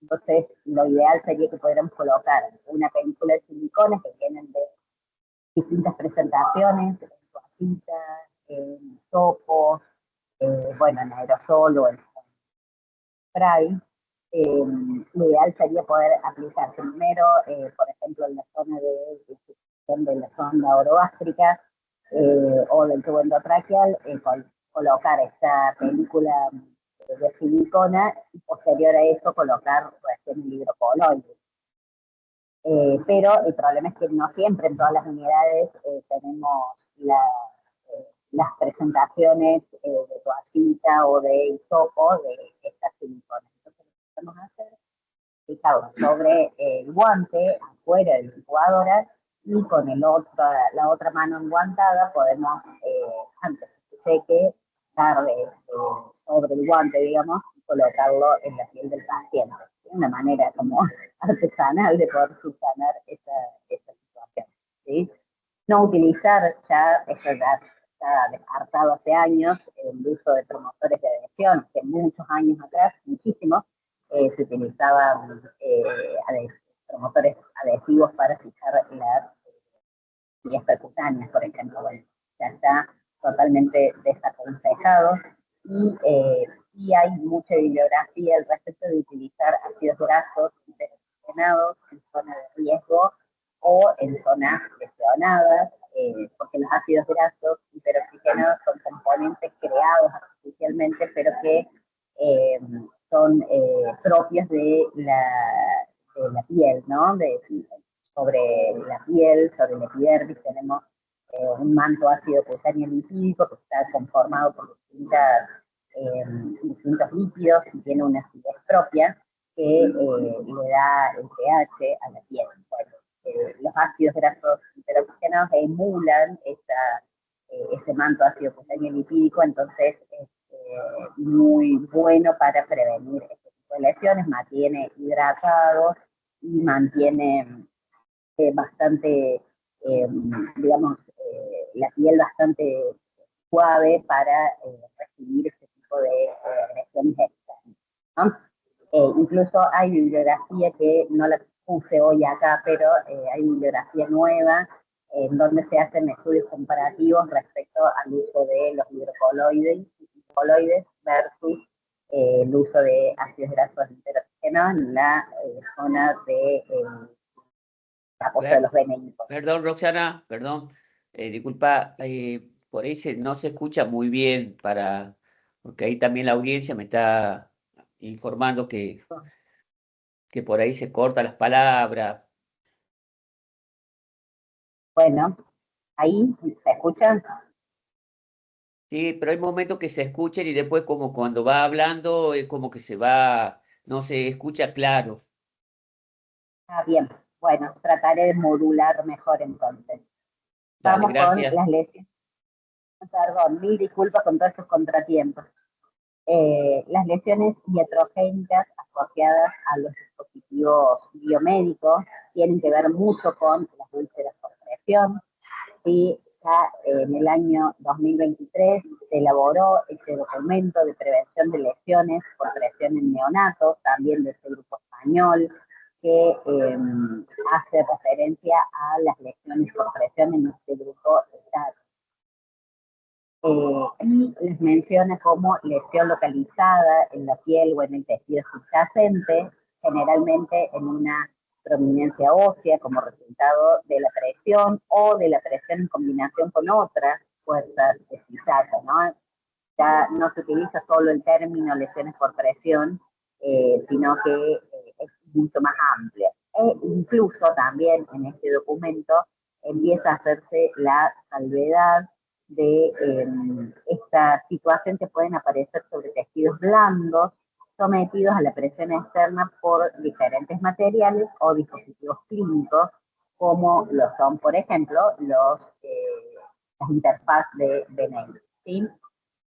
Entonces, lo ideal sería que pudiéramos colocar una película de silicona que vienen de distintas presentaciones, en toallitas, en topos, bueno, en aerosol o en spray. Lo ideal sería poder aplicar primero, por ejemplo, en la zona de la sonda orogástrica o del tubo endotraqueal, colocar esta película de silicona y posterior a eso colocar recién el hidrocoloide. Pero el problema es que no siempre en todas las unidades tenemos las presentaciones de toallita o de hisopo de estas siliconas. Entonces podemos hacer, fijarlo sobre el guante, afuera de la incubadora, y con la otra mano enguantada podemos, antes que se seque, sobre el guante, digamos, y colocarlo en la piel del paciente. Una manera como artesanal de poder subsanar esa situación, ¿sí? No utilizar ya, esto ya está descartado hace años, el uso de promotores de adhesión, que muchos años atrás, muchísimos, se utilizaban promotores adhesivos para fijar las vías percutáneas, por ejemplo. Bueno, ya está totalmente desaconsejado y hay mucha bibliografía al respecto de utilizar ácidos grasos hiperoxigenados en zonas de riesgo o en zonas lesionadas, porque los ácidos grasos hiperoxigenados son componentes creados artificialmente, pero que son propios de la piel, ¿no? Sobre la piel, sobre el epidermis, tenemos un manto ácido cutáneo lipídico que está conformado por distintos lípidos y tiene una acidez propia que le da el pH a la piel. Bueno, los ácidos grasos hiperoxigenados emulan ese manto ácido cutáneo lipídico, entonces es muy bueno para prevenir este tipo de lesiones, mantiene hidratado y mantiene bastante, digamos, la piel bastante suave para recibir este tipo de lesiones externas, ¿no? Incluso hay bibliografía que no la puse hoy acá, pero hay bibliografía nueva en donde se hacen estudios comparativos respecto al uso de los hidrocoloides versus el uso de ácidos grasos hiperoxigenados en la zona de la fosa de los venénicos. Perdón, Roxana, perdón, disculpa, por ahí no se escucha muy bien, porque ahí también la audiencia me está informando que por ahí se cortan las palabras. Bueno, ahí se escuchan. Sí, pero hay momentos que se escuchan y después como cuando va hablando es como que no se escucha claro. Ah, bien. Bueno, trataré de modular mejor entonces. Dale, Vamos gracias. con las lesiones. Perdón, mil disculpas con todos estos contratiempos. Las lesiones iatrogénicas asociadas a los dispositivos biomédicos tienen que ver mucho con las úlceras por presión. Sí, ya en el año 2023 se elaboró este documento de prevención de lesiones por presión en neonatos, también de este grupo español, que hace referencia a las lesiones por presión en este grupo etario. Y les menciona como lesión localizada en la piel o en el tejido subyacente, generalmente en una prominencia ósea como resultado de la presión o de la presión en combinación con otras fuerzas de cisato, ¿no? Ya no se utiliza solo el término lesiones por presión, sino que es mucho más amplio. E incluso también en este documento empieza a hacerse la salvedad de esta situación que pueden aparecer sobre tejidos blandos sometidos a la presión externa por diferentes materiales o dispositivos clínicos, como lo son, por ejemplo, las interfaz de Benelli, ¿sí?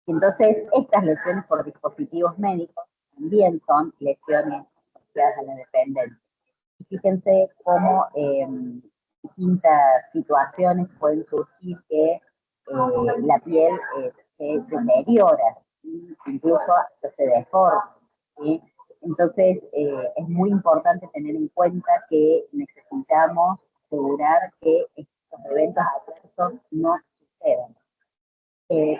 Entonces, estas lesiones por dispositivos médicos también son lesiones asociadas a la dependencia. Y fíjense cómo distintas situaciones pueden surgir que la piel se deteriora, incluso se deforma, ¿sí? Entonces, es muy importante tener en cuenta que necesitamos asegurar que estos eventos adversos no sucedan.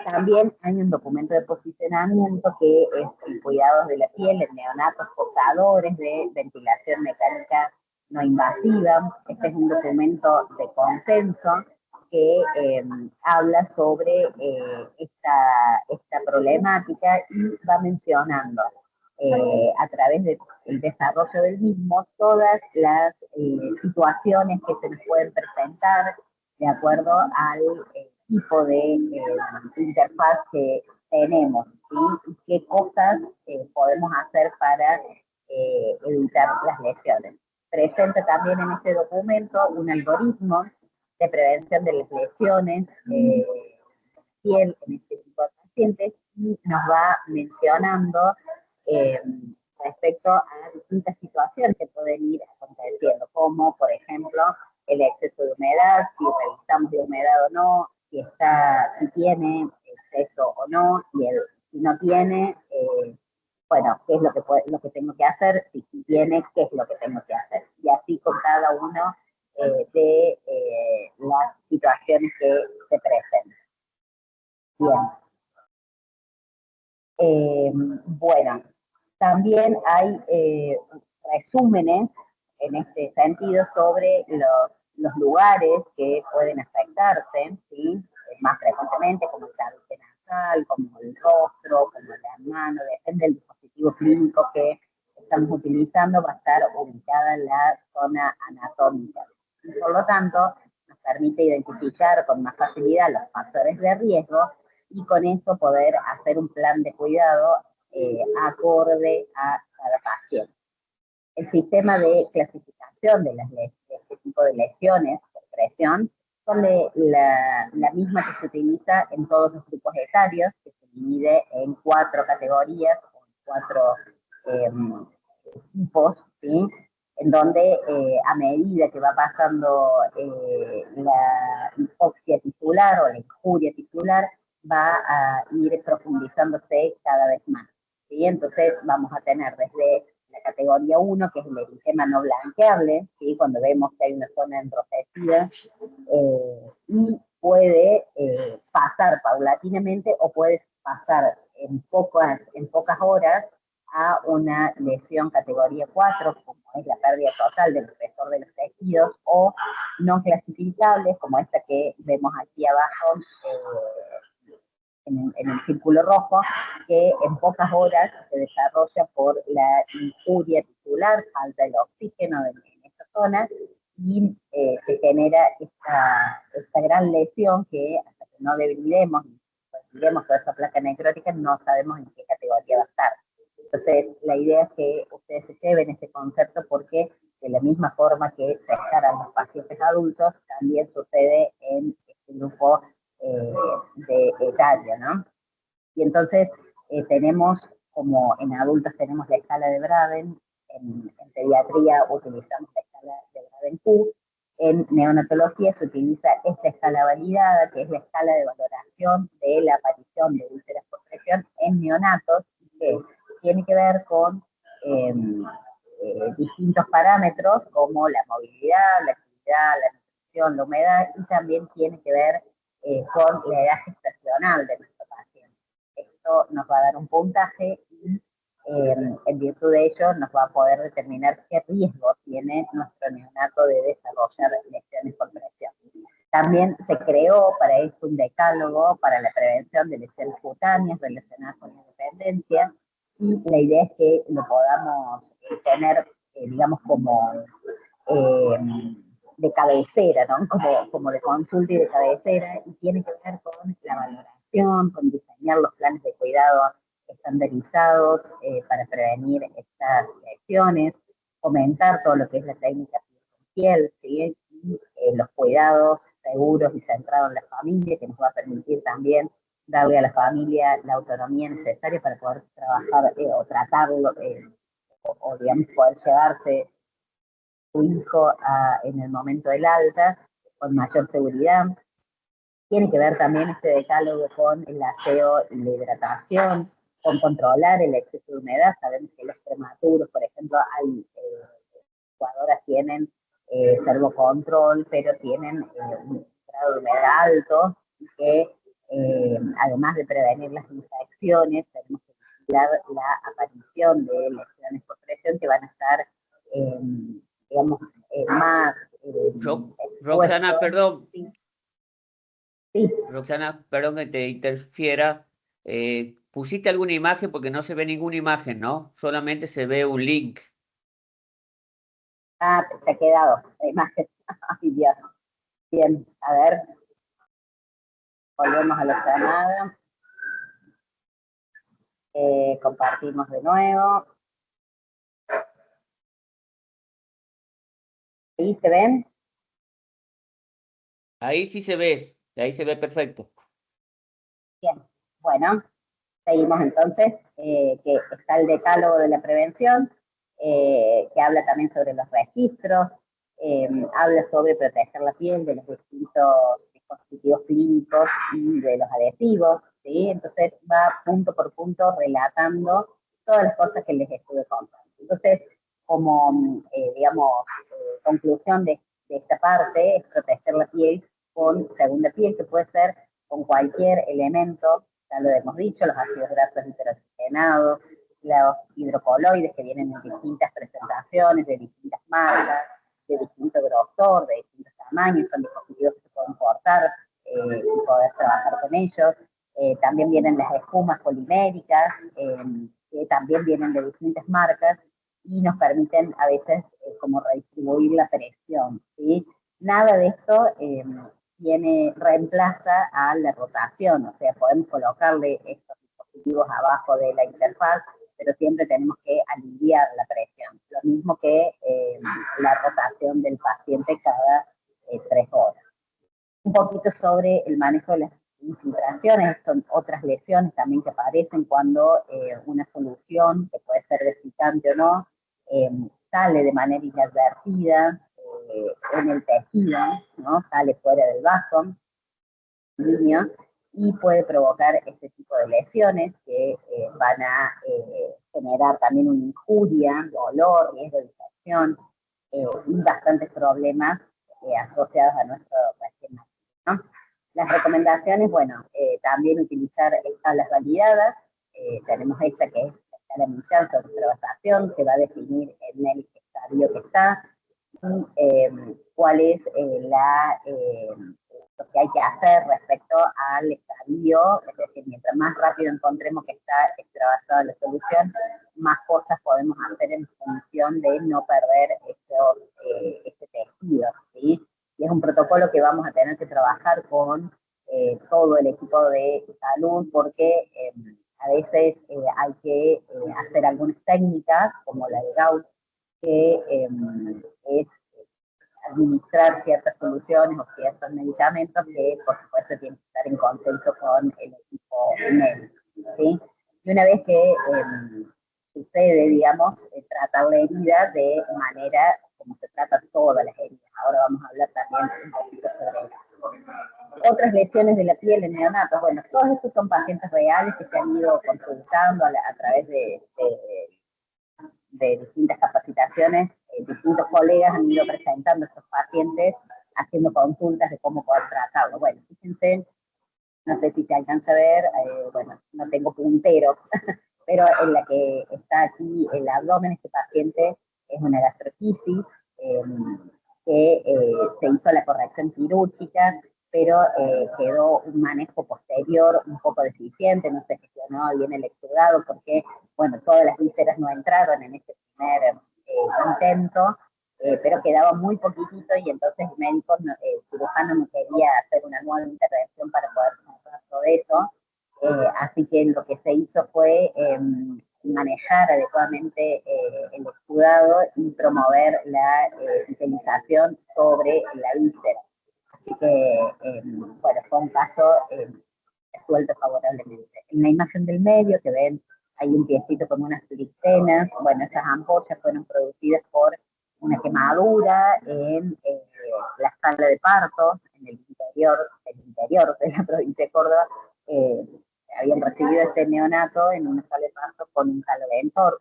También hay un documento de posicionamiento que es el cuidado de la piel en neonatos portadores de ventilación mecánica no invasiva. Este es un documento de consenso que habla sobre esta problemática y va mencionando a través del desarrollo del mismo todas las situaciones que se nos pueden presentar de acuerdo al tipo de interfaz que tenemos, ¿sí? Y qué cosas podemos hacer para evitar las lesiones. Presenta también en este documento un algoritmo de prevención de las lesiones piel en este tipo de pacientes y nos va mencionando respecto a distintas situaciones que pueden ir aconteciendo, como por ejemplo el exceso de humedad, si revisamos de humedad o no, si tiene exceso o no, si no tiene, bueno, qué es lo que tengo que hacer, si tiene, qué es lo que tengo que hacer. Y así con cada uno de las situaciones que se presentan. Bien. Bueno, también hay resúmenes en este sentido sobre los lugares que pueden afectarse, ¿sí? Más frecuentemente, como el tabique nasal, como el rostro, como la mano, depende del dispositivo clínico que estamos utilizando, va a estar ubicada en la zona anatómica. Y por lo tanto, nos permite identificar con más facilidad los factores de riesgo y con eso poder hacer un plan de cuidado acorde a cada paciente. El sistema de clasificación de este tipo de lesiones por presión son la misma que se utiliza en todos los grupos etarios, que se divide en 4 categorías, o 4 tipos, ¿sí? En donde a medida que va pasando la hipoxia tisular o la injuria tisular, va a ir profundizándose cada vez más, ¿sí? Entonces vamos a tener desde la categoría 1, que es el eritema no blanqueable, ¿sí? Cuando vemos que hay una zona enrojecida, y puede pasar paulatinamente o puede pasar en pocas horas a una lesión categoría 4, como es la pérdida total del espesor de los tejidos, o no clasificables, como esta que vemos aquí abajo, en el círculo rojo, que en pocas horas se desarrolla por la injuria tisular, falta el oxígeno en esta zona, y se genera esta gran lesión que hasta que no debilidemos y retiremos toda esa placa necrótica, no sabemos en qué categoría va a estar. Entonces, la idea es que ustedes se lleven ese concepto porque de la misma forma que se escaran los pacientes adultos, también sucede en este grupo de etario, ¿no? Y entonces tenemos, como en adultos tenemos la escala de Braden, en pediatría utilizamos la escala de Braden-Q, en neonatología se utiliza esta escala validada, que es la escala de valoración de la aparición de úlceras por presión en neonatos, que tiene que ver con distintos parámetros como la movilidad, la actividad, la nutrición, la humedad, y también tiene que ver con la edad gestacional de nuestro paciente. Esto nos va a dar un puntaje y en virtud de ello nos va a poder determinar qué riesgo tiene nuestro neonato de desarrollar lesiones por presión. También se creó para esto un decálogo para la prevención de lesiones cutáneas relacionadas con la dependencia, y la idea es que lo podamos tener, digamos, como de cabecera, ¿no? Como de consulta y de cabecera, y tiene que ver con la valoración, con diseñar los planes de cuidado estandarizados para prevenir estas lesiones, fomentar todo lo que es la técnica piel, ¿sí? Y los cuidados seguros y centrados en la familia, que nos va a permitir también darle a la familia la autonomía necesaria para poder trabajar o tratarlo, o digamos poder llevarse su hijo en el momento del alta con mayor seguridad. Tiene que ver también este decálogo con el aseo y la hidratación, con controlar el exceso de humedad. Sabemos que los prematuros, por ejemplo, hay jugadoras tienen servocontrol, pero tienen un grado de humedad alto, y que además de prevenir las infecciones, tenemos que vigilar la aparición de lesiones por presión que van a estar, digamos, más... Roxana, perdón. Sí. Roxana, perdón que te interfiera. ¿Pusiste alguna imagen? Porque no se ve ninguna imagen, ¿no? Solamente se ve un link. Ah, se ha quedado la imagen. Ay, Dios. Bien, a ver. Volvemos a la llamada. Compartimos de nuevo. ¿Sí se ven? Ahí sí ahí se ve perfecto. Bien, bueno, seguimos entonces, que está el decálogo de la prevención, que habla también sobre los registros, habla sobre proteger la piel de los distintos dispositivos clínicos y de los adhesivos, ¿sí? Entonces va punto por punto relatando todas las cosas que les estuve contando. Entonces, como, digamos, conclusión de esta parte, es proteger la piel con segunda piel, que puede ser con cualquier elemento, ya lo hemos dicho, los ácidos grasos hidrogenados, los hidrocoloides que vienen en distintas presentaciones, de distintas marcas, de distinto grosor, de distintos tamaños, son dispositivos que se pueden cortar y poder trabajar con ellos. También vienen las espumas poliméricas, que también vienen de distintas marcas y nos permiten a veces como redistribuir la presión, ¿sí? Nada de esto reemplaza a la rotación, o sea, podemos colocarle estos dispositivos abajo de la interfaz, pero siempre tenemos que aliviar la presión, lo mismo que la rotación del paciente cada 3 horas. Un poquito sobre el manejo de las infiltraciones, son otras lesiones también que aparecen cuando una solución, que puede ser descitante o no, sale de manera inadvertida en el tejido, ¿no? Sale fuera del vaso sanguíneo y puede provocar este tipo de lesiones que van a generar también una injuria, dolor, riesgo de infección y bastantes problemas asociados a nuestro recién nacido, ¿no? Las recomendaciones, bueno, también utilizar escalas validadas. Tenemos esta que es la escala inicial sobre observación, que va a definir en el estadio que está y cuál es lo que hay que hacer respecto al estadio, es decir, mientras más rápido encontremos que está extravasada la solución, más cosas podemos hacer en función de no perder este tejido, ¿sí? Y es un protocolo que vamos a tener que trabajar con todo el equipo de salud, porque a veces hay que hacer algunas técnicas, como la de Gauss, que es administrar ciertas soluciones o ciertos medicamentos que, por supuesto, tienen que estar en consenso con el equipo médico, ¿sí? Y una vez que sucede, digamos, tratar la herida de manera como se trata todas las heridas. Ahora vamos a hablar también un poquito sobre eso. Otras lesiones de la piel en neonatos, bueno, todos estos son pacientes reales que se han ido consultando a través de distintas capacitaciones, distintos colegas han ido presentando a estos pacientes, haciendo consultas de cómo poder tratarlo. Bueno, fíjense, no sé si se alcanza a ver, bueno, no tengo puntero, pero en la que está aquí el abdomen, este paciente es una gastroquisis, que se hizo la corrección quirúrgica, pero quedó un manejo posterior un poco deficiente, no se gestionó bien el exudado porque, bueno, todas las vísceras no entraron en este primer intento, pero quedaba muy poquitito y entonces el médico, el cirujano no quería hacer una nueva intervención para poder cerrar todo eso, así que lo que se hizo fue manejar adecuadamente el exudado y promover la utilización sobre la víscera. Así que, bueno, fue un caso resuelto favorablemente. En la imagen del medio, que ven, hay un piecito con unas plicenas. Bueno, esas ampollas fueron producidas por una quemadura en la sala de partos, en el interior de la provincia de Córdoba. Habían recibido este neonato en una sala de partos con un caloventor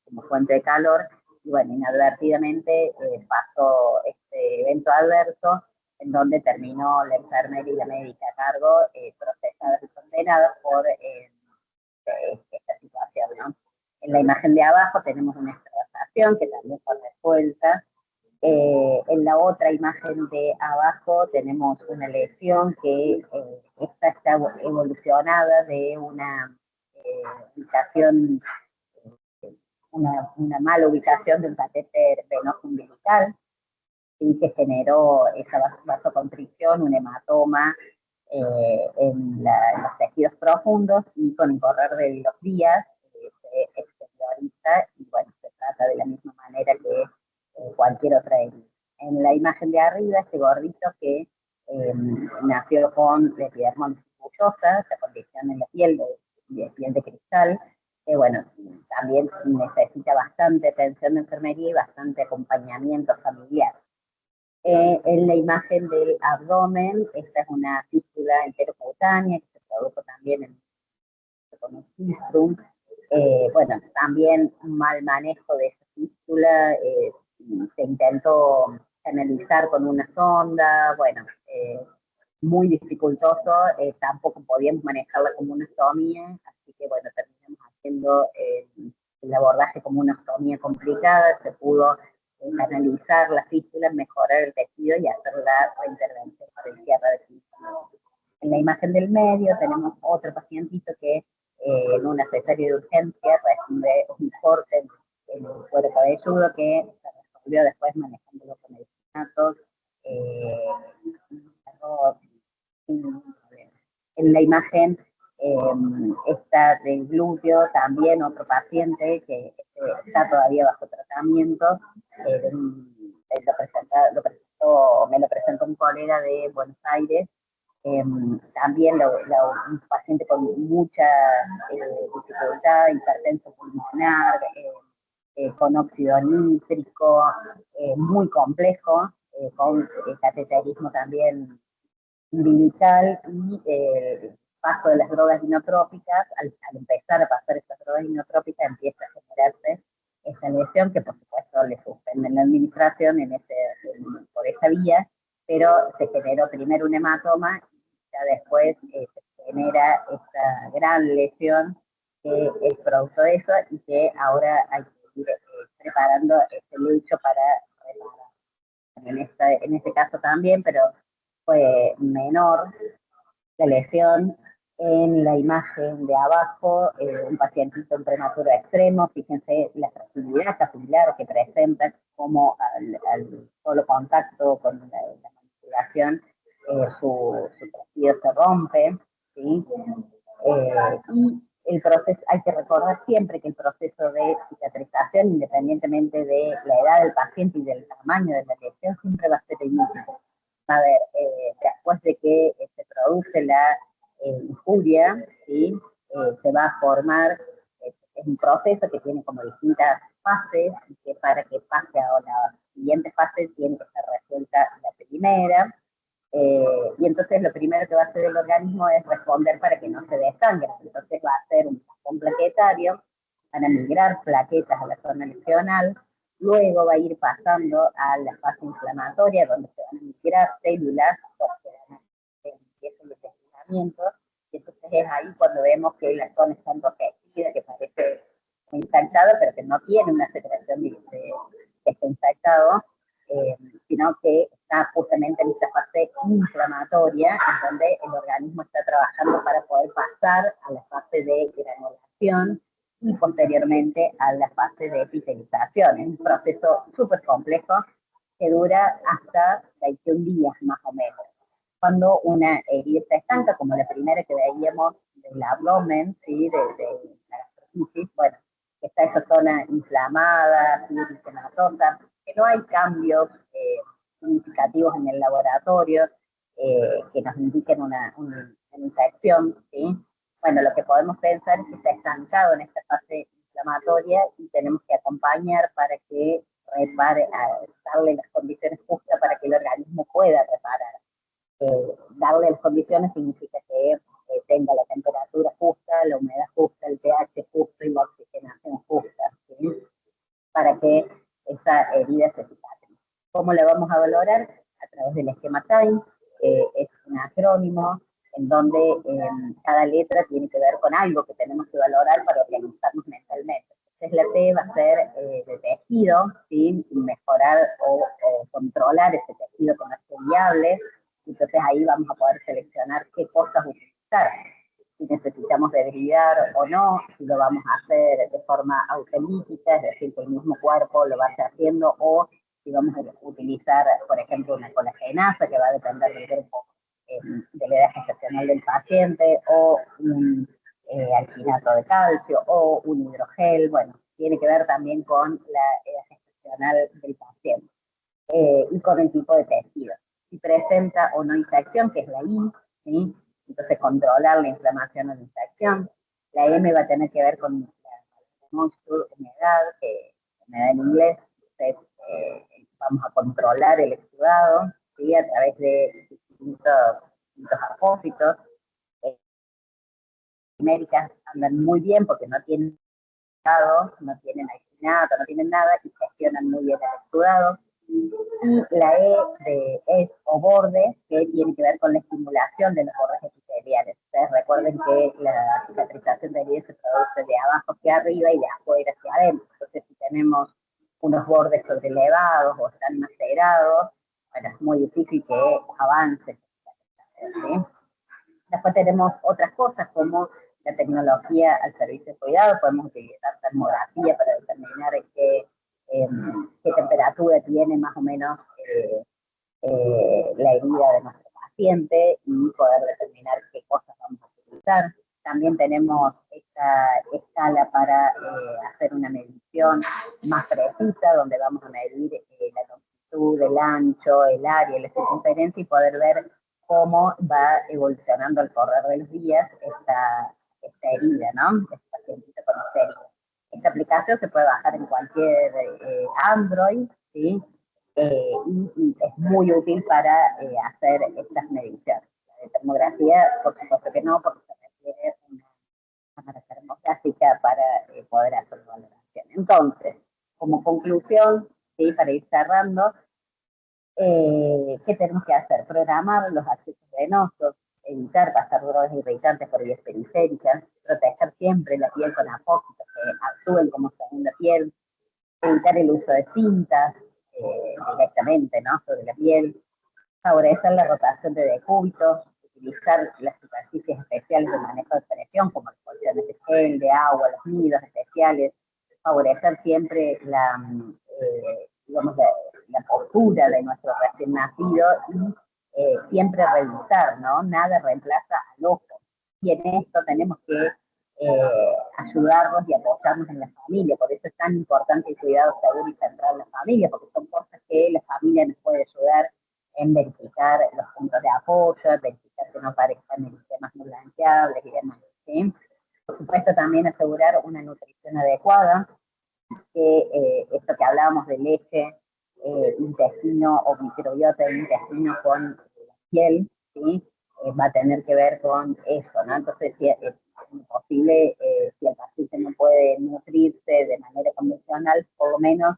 como fuente de calor, y bueno, inadvertidamente pasó este evento adverso, en donde terminó la enfermera y la médica a cargo procesadas y condenadas por esta situación, ¿no? En la imagen de abajo tenemos una extravasación que también fue resuelta. En la otra imagen de abajo tenemos una lesión que esta está evolucionada de una ubicación, una mala ubicación de un catéter venoso umbilical, y que generó esa vasoconstricción, un hematoma en los tejidos profundos, y con el correr de los días se exterioriza y bueno, se trata de la misma manera que cualquier otra herida. En la imagen de arriba, este gordito que nació con epidermosis bullosa, esa condición en la piel de piel de cristal, que bueno, también necesita bastante atención de enfermería y bastante acompañamiento familiar. En la imagen del abdomen, esta es una fístula enterocutánea que se produjo también con un fistrum. Bueno, también un mal manejo de esa fístula, se intentó canalizar con una sonda, bueno, muy dificultoso, tampoco podíamos manejarla como una ostomía, así que bueno, terminamos haciendo el abordaje como una ostomía complicada, se pudo canalizar la fístula, mejorar el tejido y hacer la reintervención para el cierre de fístula. En la imagen del medio tenemos otro pacientito que en una cesárea de urgencia recibe un corte en el cuero cabelludo que se resolvió después manejándolo con medicamentos. En la imagen está del glúteo también otro paciente que está todavía bajo tratamiento. Me lo presentó un colega de Buenos Aires. También un paciente con mucha dificultad, hipertenso pulmonar, con óxido nítrico, muy complejo, con cateterismo también umbilical y paso de las drogas inotrópicas. Al empezar a pasar estas drogas inotrópicas empieza a generarse esa lesión que por supuesto le suspenden la administración por esa vía, pero se generó primero un hematoma y ya después se genera esta gran lesión que es producto de eso y que ahora hay que ir preparando este lecho para reparar. En este caso también, pero fue menor la lesión. En la imagen de abajo, un pacientito en prematuro extremo, fíjense la fragilidad capilar que presenta, como al solo contacto con la manipulación, su tejido se rompe, ¿sí? Y el proceso, hay que recordar siempre que el proceso de cicatrización, independientemente de la edad del paciente y del tamaño de la lesión, siempre va a ser el mismo. A ver, después de que se produce la injuria, ¿sí? Se va a formar, es un proceso que tiene como distintas fases, y que para que pase a la siguiente fase tiene que estar resuelta la primera, y entonces lo primero que va a hacer el organismo es responder para que no se desangre. Entonces va a hacer un tampón plaquetario, van a migrar plaquetas a la zona lesional, luego va a ir pasando a la fase inflamatoria, donde se van a migrar células que empiezan el desplazamiento, y entonces es ahí cuando vemos que la zona está enrojecida, que parece infectada, pero que no tiene una secreción de que está infectado, sino que está justamente en esta fase inflamatoria, en donde el organismo está trabajando para poder pasar a la fase de granulación y posteriormente a la fase de epitelización. Es un proceso súper complejo que dura hasta 21 días más o menos. Cuando una herida se estanca, como la primera que veíamos del abdomen, ¿sí? de la gastroschisis, bueno, está esa zona inflamada, eritematosa, que no hay cambios significativos en el laboratorio que nos indiquen una infección, ¿sí? Bueno, lo que podemos pensar es que está estancado en esta fase inflamatoria y tenemos que acompañar para que repare, darle las condiciones justas para que el organismo pueda reparar. Darle las condiciones significa que tenga la temperatura justa, la humedad justa, el pH justo y la oxigenación justa, ¿sí? Para que esa herida se cicatrice. ¿Cómo la vamos a valorar? A través del esquema TIME, es un acrónimo en donde cada letra tiene que ver con algo que tenemos que valorar para organizarnos mentalmente. Entonces la T va a ser de tejido, ¿sí? Mejorar o controlar ese tejido que no esté viable. Entonces ahí vamos a poder seleccionar qué cosas utilizar, si necesitamos debridar o no, si lo vamos a hacer de forma autolítica, es decir, que el mismo cuerpo lo vaya haciendo, o si vamos a utilizar, por ejemplo, una colagenasa, que va a depender del grupo de la edad gestacional del paciente, o un alginato de calcio, o un hidrogel. Bueno, tiene que ver también con la edad gestacional del paciente. y con el tipo de tejido. Si presenta o no infección, que es la I, ¿sí? Entonces controlar la inflamación o la infección. La M va a tener que ver con la moisture, humedad, humedad en inglés. Entonces, vamos a controlar el exudado, ¿sí? A través de distintos apósitos. Américas andan muy bien porque no tienen no tienen aicinato, no tienen nada y gestionan muy bien el exudado. Y la E de es o borde, que tiene que ver con la estimulación de los bordes epiteliales. Ustedes recuerden que la cicatrización de heridas se produce de abajo hacia arriba y de afuera hacia adentro. Entonces, si tenemos unos bordes sobrelevados o están macerados, bueno, es muy difícil que avance. ¿Sí? Después tenemos otras cosas como la tecnología al servicio de cuidado, podemos utilizar termografía para determinar qué temperatura tiene más o menos la herida de nuestro paciente y poder determinar qué cosas vamos a utilizar. También tenemos esta escala para hacer una medición más precisa, donde vamos a medir la longitud, el ancho, el área, la circunferencia y poder ver cómo va evolucionando al correr de los días esta herida, ¿no? Este pacientito con esta herida. Esta aplicación se puede bajar en cualquier Android, ¿sí? Y es muy útil para hacer estas mediciones. La de termografía, por supuesto que no, porque se requiere una cámara termográfica para poder hacer la valoración. Entonces, como conclusión, ¿sí? Para ir cerrando, ¿qué tenemos que hacer? Programar los accesos venosos, evitar pasar drogas irritantes por vías periféricas, proteger siempre la piel con apósitos que actúen como segunda piel, evitar el uso de cintas directamente, ¿no? Sobre la piel, favorecer la rotación de decúbitos, utilizar las superficies especiales de manejo de presión, como las colchones de gel, de agua, los nidos especiales, favorecer siempre digamos, la postura de nuestro recién nacido y siempre revisar, ¿no? Nada reemplaza al ojo. Y en esto tenemos que ayudarnos y apoyarnos en la familia. Por eso es tan importante el cuidado seguro y central en la familia, porque son cosas que la familia nos puede ayudar en verificar los puntos de apoyo, verificar que no parezcan sistemas no blanqueables y demás. ¿Sí? Por supuesto, también asegurar una nutrición adecuada, que esto que hablábamos de leche, intestino o microbiota del intestino con la piel, ¿sí? Va a tener que ver con eso, ¿no? Entonces, si es posible, si el paciente no puede nutrirse de manera convencional, por lo menos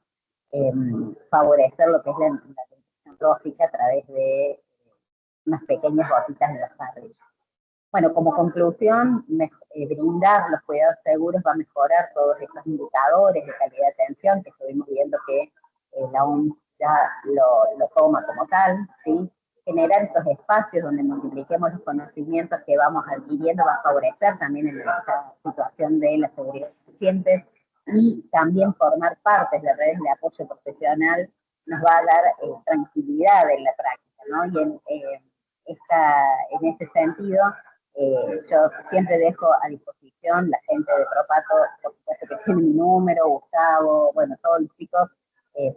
favorecer lo que es la nutrición trófica a través de unas pequeñas gotitas en los carrillos. Bueno, como conclusión, brindar los cuidados seguros va a mejorar todos estos indicadores de calidad de atención que estuvimos viendo que la OMS ya lo toma como tal, ¿sí? Generar estos espacios donde multipliquemos los conocimientos que vamos adquiriendo va a favorecer también en esta situación de la seguridad de los pacientes y también formar partes de redes de apoyo profesional nos va a dar tranquilidad en la práctica, ¿no? Y en ese sentido, yo siempre dejo a disposición la gente de Propato, por supuesto que tiene mi número, Gustavo, bueno, todos los chicos,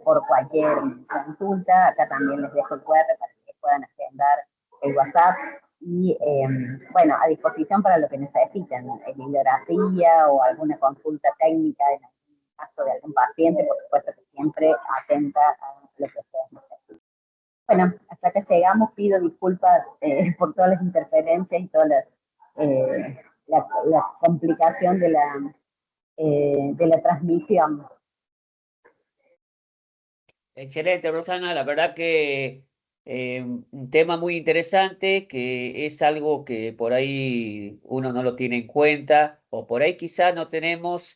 por cualquier consulta. Acá también les dejo el QR para que puedan agendar el WhatsApp. Y bueno, a disposición para lo que necesiten, bibliografía o alguna consulta técnica en el caso de algún paciente, por supuesto que siempre atenta a lo que ustedes necesiten. Bueno, hasta acá llegamos, pido disculpas por todas las interferencias y todas la complicación de la transmisión. Excelente, Rosana. La verdad que un tema muy interesante, que es algo que por ahí uno no lo tiene en cuenta, o por ahí quizás no tenemos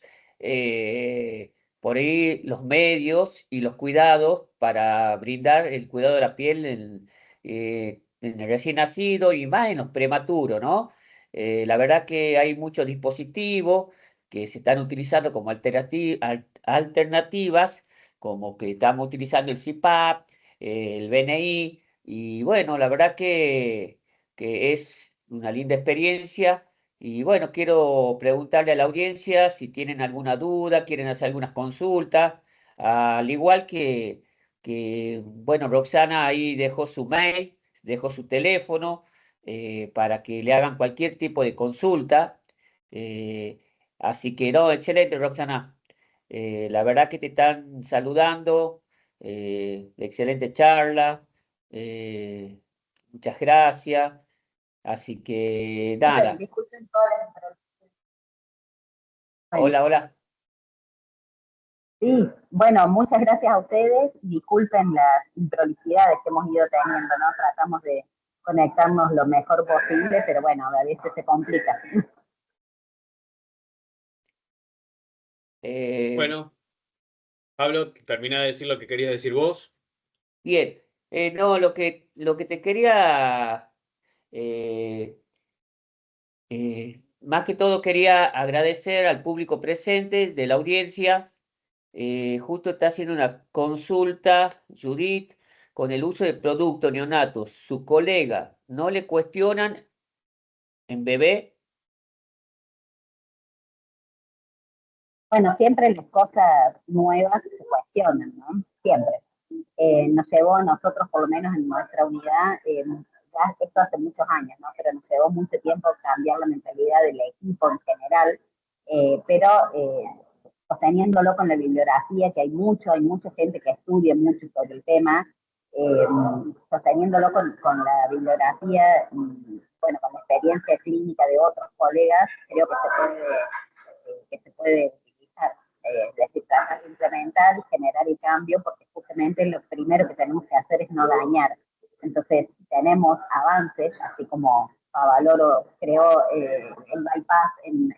por ahí los medios y los cuidados para brindar el cuidado de la piel en el recién nacido y más en los prematuros, ¿no? La verdad que hay muchos dispositivos que se están utilizando como alternativas, como que estamos utilizando el CPAP, el BNI, y bueno, la verdad que es una linda experiencia. Y bueno, quiero preguntarle a la audiencia si tienen alguna duda, quieren hacer algunas consultas, al igual bueno, Roxana ahí dejó su mail, dejó su teléfono, para que le hagan cualquier tipo de consulta. Así que no, excelente, Roxana. La verdad que te están saludando, excelente charla, muchas gracias. Así que nada, Disculpen todas las introducciones. Bueno, hola, hola. sí, bueno, muchas gracias a ustedes. Disculpen las improvisidades que hemos ido teniendo, ¿no? Tratamos de conectarnos lo mejor posible, pero bueno, a veces se complica. Eh, Bueno, Pablo, termina de decir lo que querías decir vos. Bien, no, lo que te quería, eh, más que todo quería agradecer al público presente de la audiencia. Justo está haciendo una consulta, Judith, con el uso de productos neonatos. Su colega, ¿no le cuestionan en bebé? Bueno, siempre las cosas nuevas se cuestionan, ¿no? Siempre. Nos llevó a nosotros, por lo menos en nuestra unidad, ya esto hace muchos años, ¿no? Pero nos llevó mucho tiempo cambiar la mentalidad del equipo en general, pero sosteniéndolo con la bibliografía, que hay mucha gente que estudia mucho sobre el tema, eh, sosteniendo con la bibliografía y, bueno, con la experiencia clínica de otros colegas, creo que se puede utilizar. Es decir, tratar de implementar y generar el cambio, porque justamente lo primero que tenemos que hacer es no dañar. Entonces, tenemos avances, así como Favaloro creó el bypass en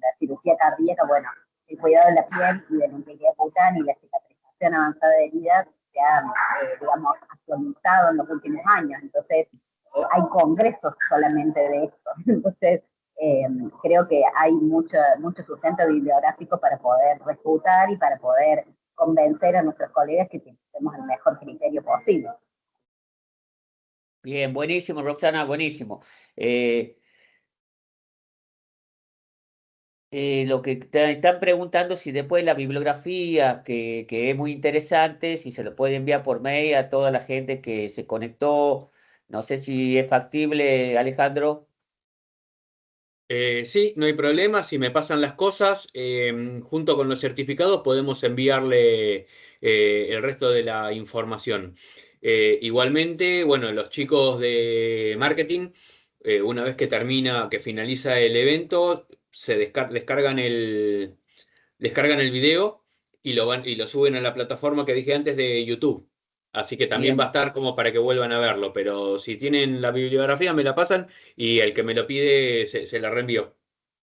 la cirugía cardíaca, bueno, el cuidado de la piel y de la integridad cutánea y la cicatrización avanzada de heridas se han, digamos, actualizado en los últimos años. Entonces, hay congresos solamente de esto. Entonces, creo que hay mucho sustento bibliográfico para poder refutar y para poder convencer a nuestros colegas que tenemos el mejor criterio posible. Bien, buenísimo, Roxana, buenísimo. Eh, lo que te están preguntando si después la bibliografía, que es muy interesante, si se lo puede enviar por mail a toda la gente que se conectó. No sé si es factible, Alejandro. Sí, no hay problema. Si me pasan las cosas, junto con los certificados podemos enviarle el resto de la información. Igualmente, bueno, los chicos de marketing, una vez que termina, que finaliza el evento, descargan el video y lo suben a la plataforma que dije antes de YouTube. Así que también va a Bien, estar como para que vuelvan a verlo. Pero si tienen la bibliografía, me la pasan y el que me lo pide se la reenvío.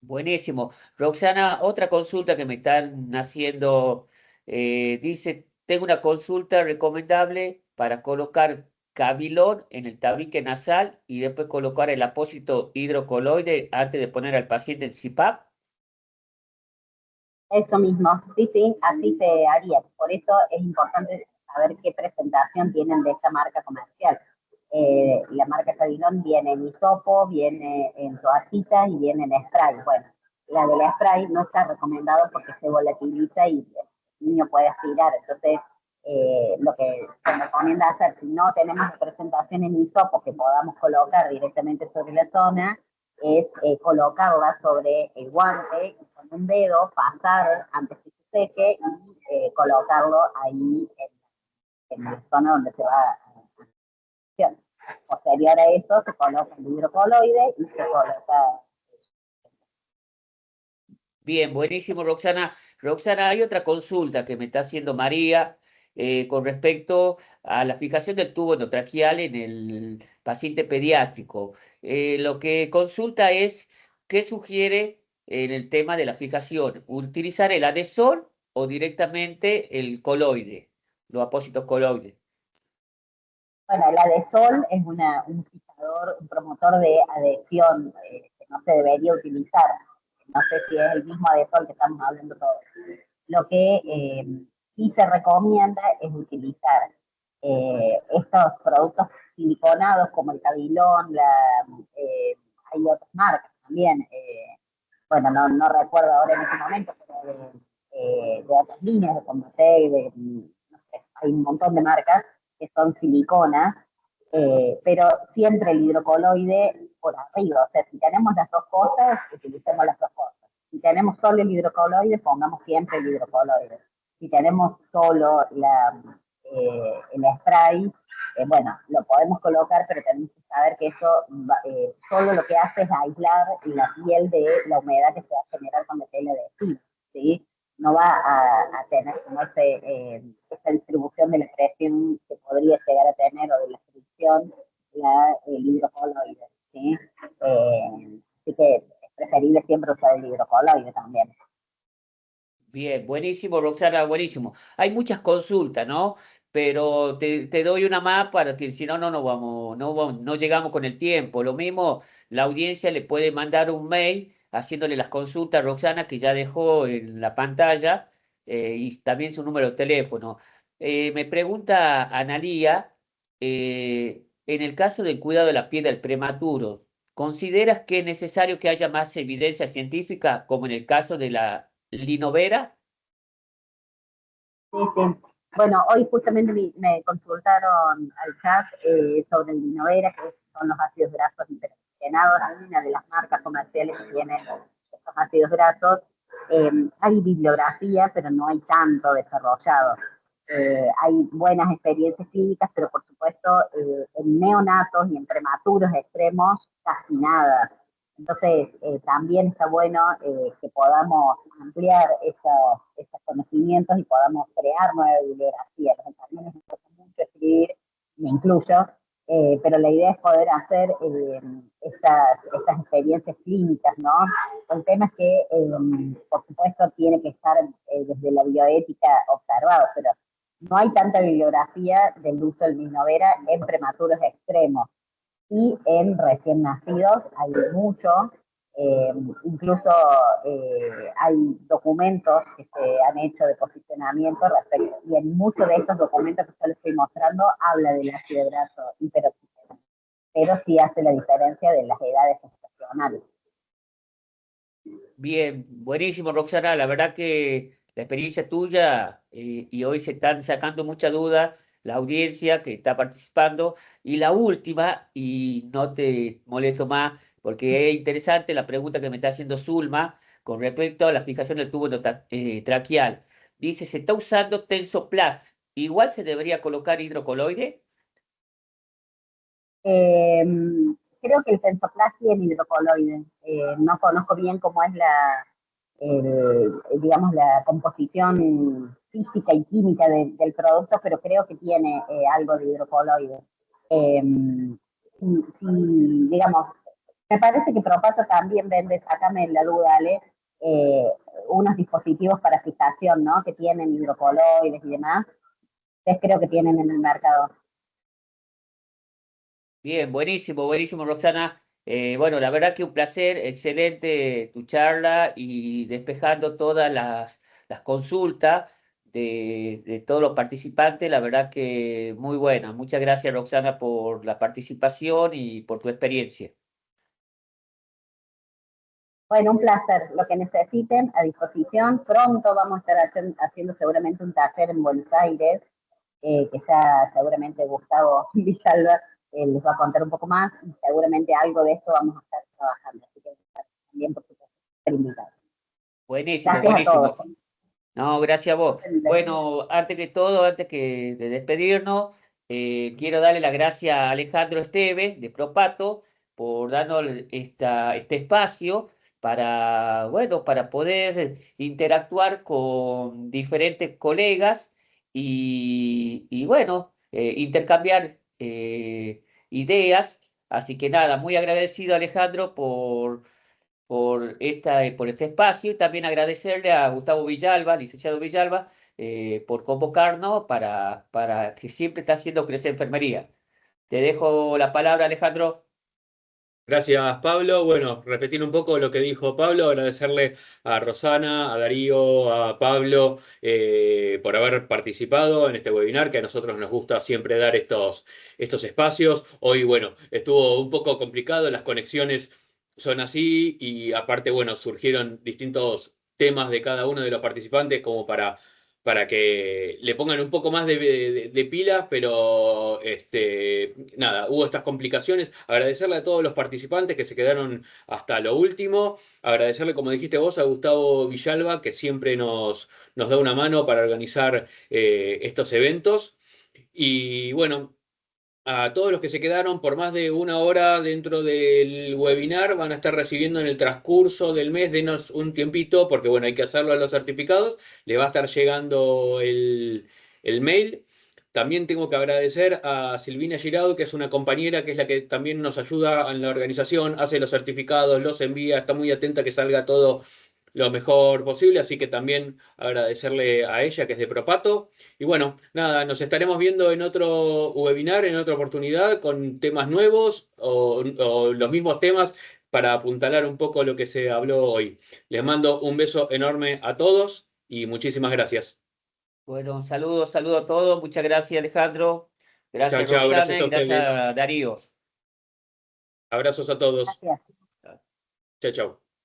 buenísimo. Roxana, otra consulta que me están haciendo, dice, tengo una consulta recomendable para colocar Cabilón en el tabique nasal y después colocar el apósito hidrocoloide antes de poner al paciente el CPAP. Eso mismo, sí, sí, así se haría. Por eso es importante saber qué presentación tienen de esta marca comercial. La marca Cabilón viene en hisopo, viene en toallita y viene en spray. Bueno, la del spray no está recomendado porque se volatiliza y el niño puede aspirar. Entonces, lo que se recomienda hacer, si no tenemos presentación en hisopo que podamos colocar directamente sobre la zona, es colocarla sobre el guante y con un dedo pasar antes que se seque y colocarlo ahí en la zona donde se va a acción. Posterior a eso se coloca el hidrocoloide y se coloca. Bien, buenísimo, Roxana. Roxana, hay otra consulta que me está haciendo María, con respecto a la fijación del tubo endotraqueal en el paciente pediátrico. Lo que consulta es qué sugiere en el tema de la fijación, utilizar el adhesor o directamente el coloide, los apósitos coloides. Bueno, el adesol es un fijador, un promotor de adhesión que no se debería utilizar. No sé si es el mismo adesol que estamos hablando todos. Lo que sí se recomienda es utilizar estos productos siliconados como el Cabilón, hay otras marcas también, bueno, no recuerdo ahora en este momento, pero de otras líneas de Combotec, no sé, hay un montón de marcas que son silicona, pero siempre el hidrocoloide por arriba. O sea, si tenemos las dos cosas, utilicemos las dos cosas. Si tenemos solo el hidrocoloide, pongamos siempre el hidrocoloide. Si tenemos solo el spray, bueno, lo podemos colocar, pero tenemos que saber que eso solo lo que hace es aislar la piel de la humedad que se va a generar con la tela de encima, ¿sí? No va a tener como esa distribución de la presión que podría llegar a tener o de la fricción el hidrocoloide, ¿sí? Así que es preferible siempre usar el hidrocoloide también. Bien, buenísimo, Roxana, buenísimo. Hay muchas consultas, ¿no? Pero te doy una más para que si no, no llegamos con el tiempo. Lo mismo, la audiencia le puede mandar un mail haciéndole las consultas a Roxana, que ya dejó en la pantalla, y también su número de teléfono. Me pregunta Analía, en el caso del cuidado de la piel del prematuro, ¿consideras que es necesario que haya más evidencia científica, como en el caso de la Linovera? Sí, sí. Bueno, hoy justamente me consultaron al chat sobre el Linovera, que son los ácidos grasos hiperoxigenados, una de las marcas comerciales que tiene estos ácidos grasos. Hay bibliografía, pero no hay tanto desarrollado. Hay buenas experiencias clínicas, pero por supuesto en neonatos y en prematuros extremos casi nada. Entonces, también está bueno que podamos ampliar esos conocimientos y podamos crear nueva bibliografía. Los exámenes me gusta mucho escribir, me incluyo, pero la idea es poder hacer estas experiencias clínicas, ¿no? El tema es que, por supuesto, tiene que estar desde la bioética observado, pero no hay tanta bibliografía del uso del Linovera en prematuros extremos. Y en recién nacidos hay mucho, incluso hay documentos que se han hecho de posicionamiento respecto, y en muchos de estos documentos que yo les estoy mostrando habla del ácido graso hiperoxigenado, pero sí hace la diferencia de las edades gestacionales. Bien, buenísimo, Roxana. La verdad que la experiencia tuya, y hoy se están sacando muchas dudas, la audiencia que está participando. Y la última, y no te molesto más, porque es interesante la pregunta que me está haciendo Zulma con respecto a la fijación del tubo traqueal. Dice, se está usando Tensoplast. ¿Igual se debería colocar hidrocoloide? Creo que el Tensoplast y el hidrocoloide. No conozco bien cómo es digamos, la composición física y química del producto, pero creo que tiene algo de hidrocoloide. Digamos, me parece que Propato también vende, sácame la duda, Ale, unos dispositivos para fijación, ¿no? Que tienen hidrocoloides y demás. Entonces creo que tienen en el mercado. Bien, buenísimo, buenísimo, Roxana. Bueno, la verdad que un placer, excelente tu charla y despejando todas las consultas de todos los participantes. La verdad que muy buena. Muchas gracias, Roxana, por la participación y por tu experiencia. Bueno, un placer. Lo que necesiten, a disposición. Pronto vamos a estar haciendo seguramente un taller en Buenos Aires, que ya seguramente Gustavo Villalba les va a contar un poco más, y seguramente algo de esto vamos a estar trabajando. Así que también, por supuesto, invitados. Buenísimo, Gracias buenísimo. a todos. No, gracias a vos. Bueno, antes que todo, antes que de despedirnos, quiero darle las gracias a Alejandro Esteves de Propato por darnos este espacio para, bueno, para poder interactuar con diferentes colegas y bueno, intercambiar ideas. Así que nada, muy agradecido, Alejandro, por este espacio, y también agradecerle a Gustavo Villalba, licenciado Villalba, por convocarnos para que siempre está haciendo crecer enfermería. Te dejo la palabra, Alejandro. Gracias, Pablo. Bueno, repetir un poco lo que dijo Pablo, agradecerle a Rosana, a Darío, a Pablo por haber participado en este webinar, que a nosotros nos gusta siempre dar estos espacios. Hoy, bueno, estuvo un poco complicado, las conexiones son así y aparte, bueno, surgieron distintos temas de cada uno de los participantes como para para que le pongan un poco más de pilas, pero nada, hubo estas complicaciones. Agradecerle a todos los participantes que se quedaron hasta lo último. Agradecerle, como dijiste vos, a Gustavo Villalba, que siempre nos da una mano para organizar estos eventos. Y bueno, a todos los que se quedaron por más de una hora dentro del webinar van a estar recibiendo en el transcurso del mes, denos un tiempito, porque bueno, hay que hacerlo a los certificados, le va a estar llegando el mail. También tengo que agradecer a Silvina Girado, que es una compañera que es la que también nos ayuda en la organización, hace los certificados, los envía, está muy atenta a que salga todo lo mejor posible, así que también agradecerle a ella, que es de Propato. Y bueno, nada, nos estaremos viendo en otro webinar, en otra oportunidad, con temas nuevos o los mismos temas para apuntalar un poco lo que se habló hoy. Les mando un beso enorme a todos y muchísimas gracias. Bueno, saludos a todos. Muchas gracias, Alejandro. Chao, Gracias, chao, Roxana, gracias a y gracias, ustedes. Darío. Abrazos a todos. Gracias. Chao, chao.